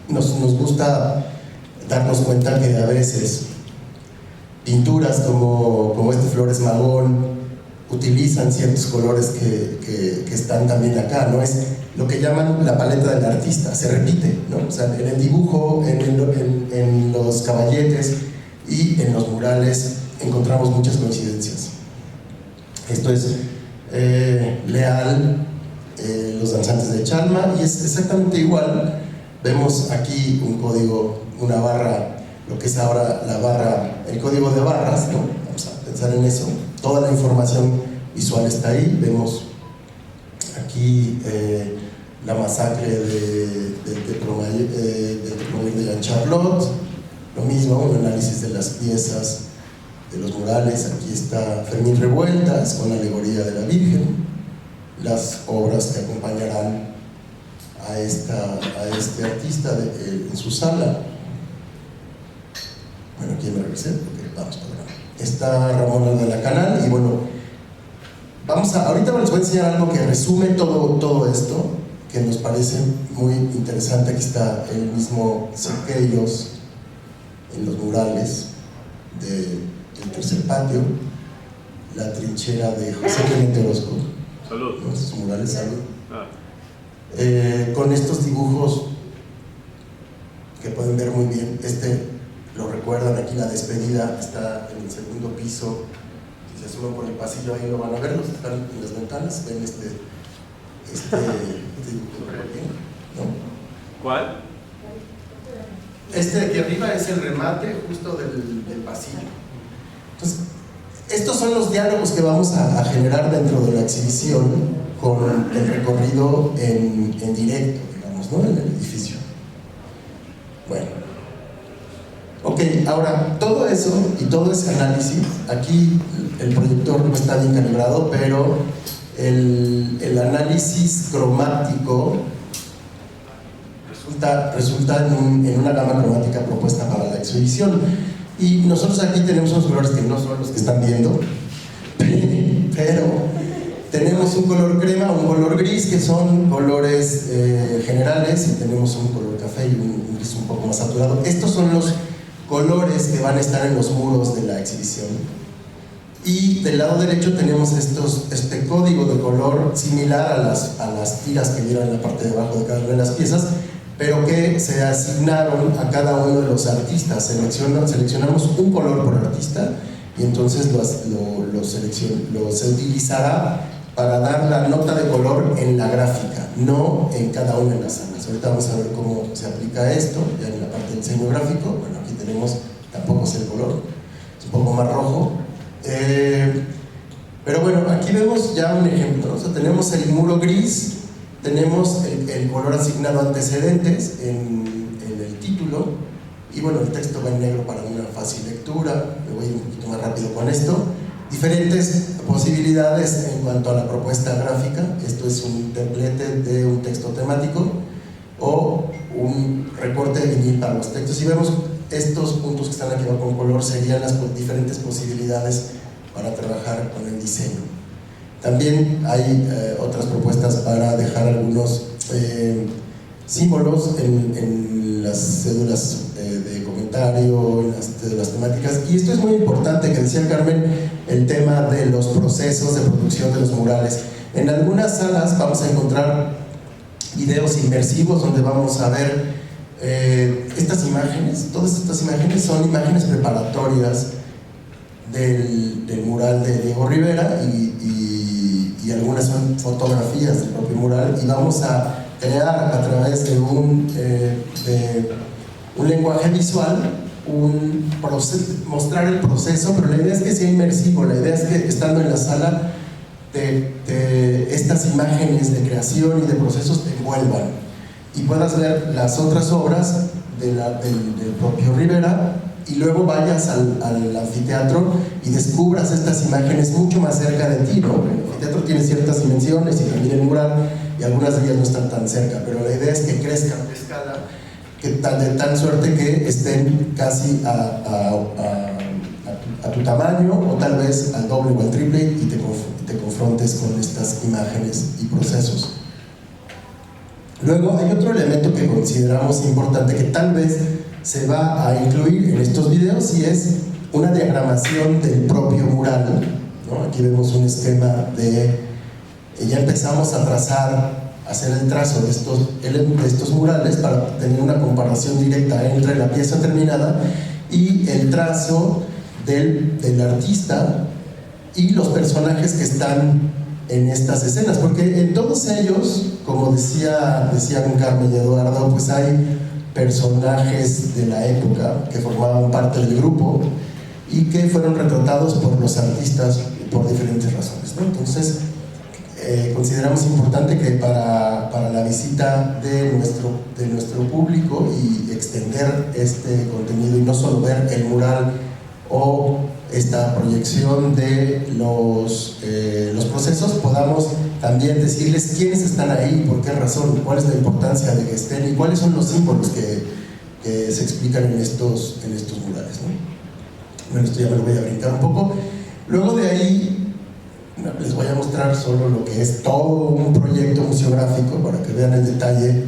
Nos gusta darnos cuenta que a veces pinturas como este Flores Magón utilizan ciertos colores que están también acá, ¿no? Es lo que llaman la paleta del artista, se repite, ¿no? O sea, en el dibujo, en los caballetes y en los murales encontramos muchas coincidencias. Esto es Leal, Los Danzantes de Chalma, y es exactamente igual. Vemos aquí un código, una barra, lo que es ahora la barra, el código de barras, ¿no? Vamos a pensar en eso. Toda la información visual está ahí. Vemos aquí la masacre de Jean Charlotte, lo mismo, un análisis de las piezas de los murales. Aquí está Fermín Revueltas con la alegoría de la Virgen, las obras que acompañarán a este artista en su sala. Bueno, aquí me regresé porque vamos para acá. Está Ramón Alba Canal, y bueno, ahorita les voy a enseñar algo que resume todo esto, que nos parece muy interesante. Aquí está el mismo Siqueiros en los murales del tercer patio, la trinchera de José Clemente Orozco. Salud. Esos murales, salud. con estos dibujos que pueden ver muy bien. Lo recuerdan, aquí la despedida está en el segundo piso. Si se suben por el pasillo ahí lo van a ver, los están en las ventanas, ven este dibujo bien, ¿no? ¿Cuál? Este de aquí arriba es el remate justo del pasillo. Entonces, estos son los diálogos que vamos a generar dentro de la exhibición con el recorrido en directo, digamos, ¿no? En el edificio. Bueno, ok, ahora todo eso y todo ese análisis, aquí el proyector no está bien calibrado, pero el análisis cromático resulta en una gama cromática propuesta para la exhibición. Y nosotros aquí tenemos unos colores que no son los que están viendo, pero tenemos un color crema, un color gris, que son colores generales, y tenemos un color café y un gris un poco más saturado. Estos son los colores que van a estar en los muros de la exhibición. Y del lado derecho tenemos este código de color similar a las tiras que vieron en la parte de abajo de cada una de las piezas, pero que se asignaron a cada uno de los artistas. Seleccionamos un color por artista y entonces se utilizará para dar la nota de color en la gráfica, no en cada una de las salas. Ahorita vamos a ver cómo se aplica esto, ya en la parte del diseño gráfico. Bueno, aquí tenemos, tampoco es el color, es un poco más rojo. Pero bueno, aquí vemos ya un ejemplo, ¿no? O sea, tenemos el muro gris, tenemos el color asignado antecedentes en el título, y bueno, el texto va en negro para una fácil lectura. Me voy un poquito más rápido con esto. Diferentes posibilidades en cuanto a la propuesta gráfica. Esto es un templete de un texto temático o un recorte de vinil para los textos. Si vemos estos puntos que están aquí abajo con color, serían las diferentes posibilidades para trabajar con el diseño. También hay otras propuestas para dejar algunos símbolos en las cédulas de comentario, en las cédulas temáticas. Y esto es muy importante, que decía Carmen, el tema de los procesos de producción de los murales. En algunas salas vamos a encontrar videos inmersivos donde vamos a ver estas imágenes. Todas estas imágenes son imágenes preparatorias del mural de Diego Rivera, y algunas son fotografías del propio mural, y vamos a crear a través de un lenguaje visual mostrar el proceso, pero la idea es que sea inmersivo. La idea es que, estando en la sala, estas imágenes de creación y de procesos te envuelvan y puedas ver las otras obras del propio Rivera, y luego vayas al anfiteatro y descubras estas imágenes mucho más cerca de ti, ¿no? El anfiteatro tiene ciertas dimensiones y también el mural, y algunas de ellas no están tan cerca, pero la idea es que crezcan de escala, de tal suerte que estén casi a tu tamaño, o tal vez al doble o al triple, y te confrontes con estas imágenes y procesos. Luego hay otro elemento que consideramos importante, que tal vez se va a incluir en estos videos, y es una diagramación del propio mural, ¿no? Aquí vemos un esquema ya empezamos a trazar, hacer el trazo de estos murales para tener una comparación directa entre la pieza terminada y el trazo del artista y los personajes que están en estas escenas, porque en todos ellos, como decían Carmen y Eduardo, pues hay personajes de la época que formaban parte del grupo y que fueron retratados por los artistas por diferentes razones, ¿no? Entonces consideramos importante que para la visita de nuestro público, y extender este contenido y no solo ver el mural o esta proyección de los procesos, podamos también decirles quiénes están ahí, por qué razón, cuál es la importancia de que estén y cuáles son los símbolos que se explican en estos murales, ¿no? Bueno, esto ya me lo voy a brincar un poco. Luego de ahí les voy a mostrar solo lo que es todo un proyecto museográfico para que vean el detalle.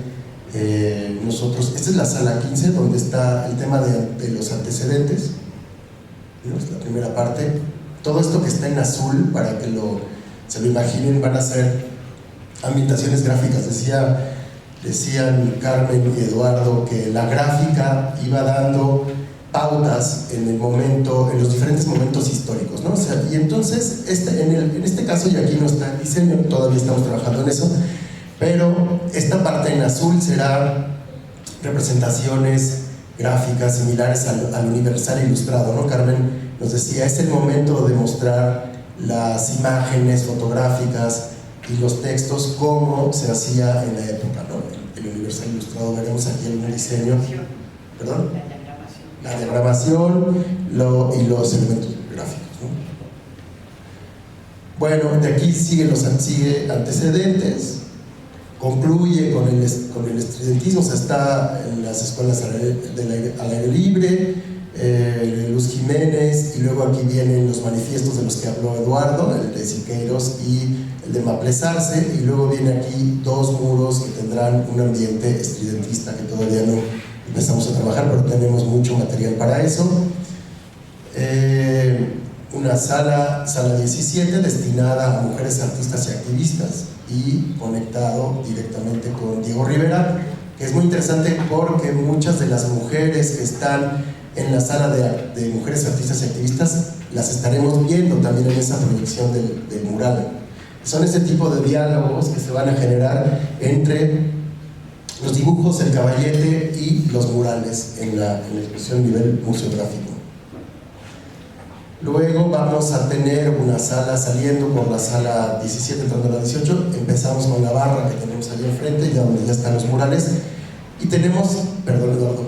Esta es la sala 15, donde está el tema de los antecedentes, ¿no? Es la primera parte. Todo esto que está en azul, para que se lo imaginen, van a ser ambientaciones gráficas. Decía decían Carmen y Eduardo que la gráfica iba dando pautas en los diferentes momentos históricos, ¿no? O sea, y entonces, en este caso, y aquí no está el diseño, todavía estamos trabajando en eso, pero esta parte en azul será representaciones gráficas similares al universal ilustrado, ¿no? Carmen nos decía, es el momento de mostrar las imágenes fotográficas y los textos como se hacía en la época, ¿no? El universal ilustrado, veremos aquí algún diseño, ¿perdón? La diagramación y los elementos gráficos, ¿no? Bueno, de aquí sigue antecedentes, concluye con el estridentismo, o sea, está en las escuelas al aire libre, Luz Jiménez, y luego aquí vienen los manifiestos de los que habló Eduardo, el de Siqueiros y el de Maplesarse, y luego viene aquí dos muros que tendrán un ambiente estridentista que todavía no empezamos a trabajar, pero tenemos mucho material para eso. Una sala 17 destinada a mujeres artistas y activistas y conectado directamente con Diego Rivera, que es muy interesante porque muchas de las mujeres que están en la sala de mujeres artistas y activistas las estaremos viendo también en esa proyección del mural. Son ese tipo de diálogos que se van a generar entre los dibujos, el caballete y los murales en la exposición a nivel museográfico. Luego vamos a tener una sala saliendo por la sala 17 entrando a la 18. Empezamos con la barra que tenemos allí enfrente, ya donde ya están los murales. Y tenemos, perdón Eduardo,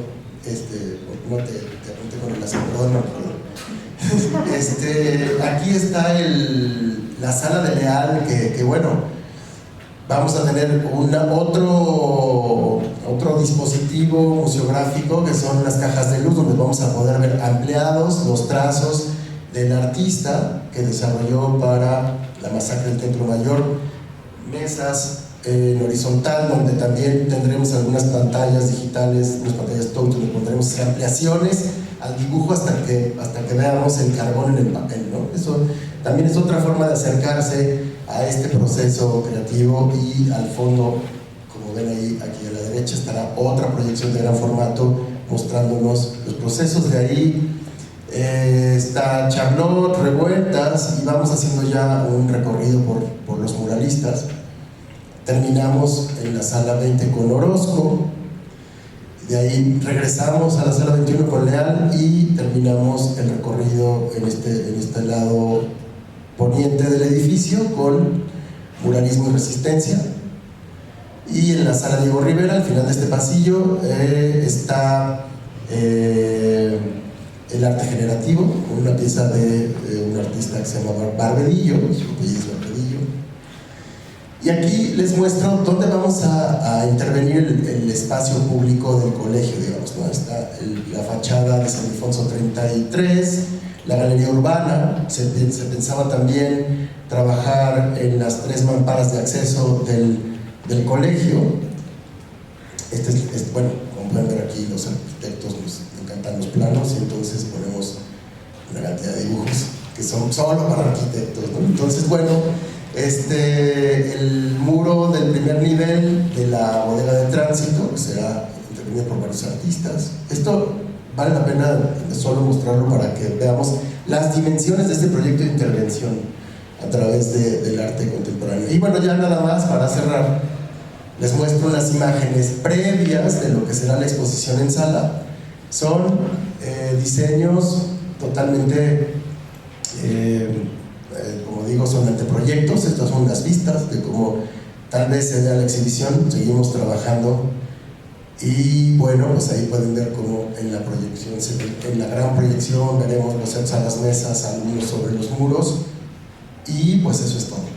no te apunté con el acento, perdón. Aquí está la sala de Leal, que bueno, vamos a tener otro dispositivo museográfico que son las cajas de luz, donde vamos a poder ver ampliados los trazos del artista que desarrolló para la masacre del Templo Mayor, mesas en horizontal donde también tendremos algunas pantallas digitales, unas pantallas touch donde pondremos ampliaciones al dibujo hasta que veamos el carbón en el papel, ¿no? Eso también es otra forma de acercarse a este proceso creativo. Y al fondo, como ven ahí, aquí a la derecha, estará otra proyección de gran formato mostrándonos los procesos. De ahí está Charlotte, Revueltas, y vamos haciendo ya un recorrido por los muralistas. Terminamos en la sala 20 con Orozco, de ahí regresamos a la sala 21 con Leal y terminamos el recorrido en este lado poniente del edificio con Muralismo y Resistencia. Y en la sala Diego Rivera, al final de este pasillo, está el arte generativo, una pieza de un artista que se llama Barbedillo, su apellido es Barbedillo. Y aquí les muestro dónde vamos a intervenir el espacio público del colegio, digamos, ¿no? Está la fachada de San Ildefonso 33, la galería urbana. Se pensaba también trabajar en las 3 mamparas de acceso del colegio. Bueno, como pueden ver aquí, los arquitectos nos encantan los planos, y entonces ponemos una cantidad de dibujos que son solo para arquitectos, ¿no? Entonces, bueno, el muro del primer nivel de la bodega de tránsito, que será intervenido por varios artistas. Esto vale la pena solo mostrarlo para que veamos las dimensiones de este proyecto de intervención a través del arte contemporáneo. Y bueno, ya nada más para cerrar, les muestro unas imágenes previas de lo que será la exposición en sala. Son diseños totalmente, como digo, son anteproyectos. Estas son las vistas de cómo tal vez se vea la exhibición. Seguimos trabajando y bueno, pues ahí pueden ver cómo en la proyección, en la gran proyección, veremos los sets a las mesas, algunos sobre los muros, y pues eso es todo.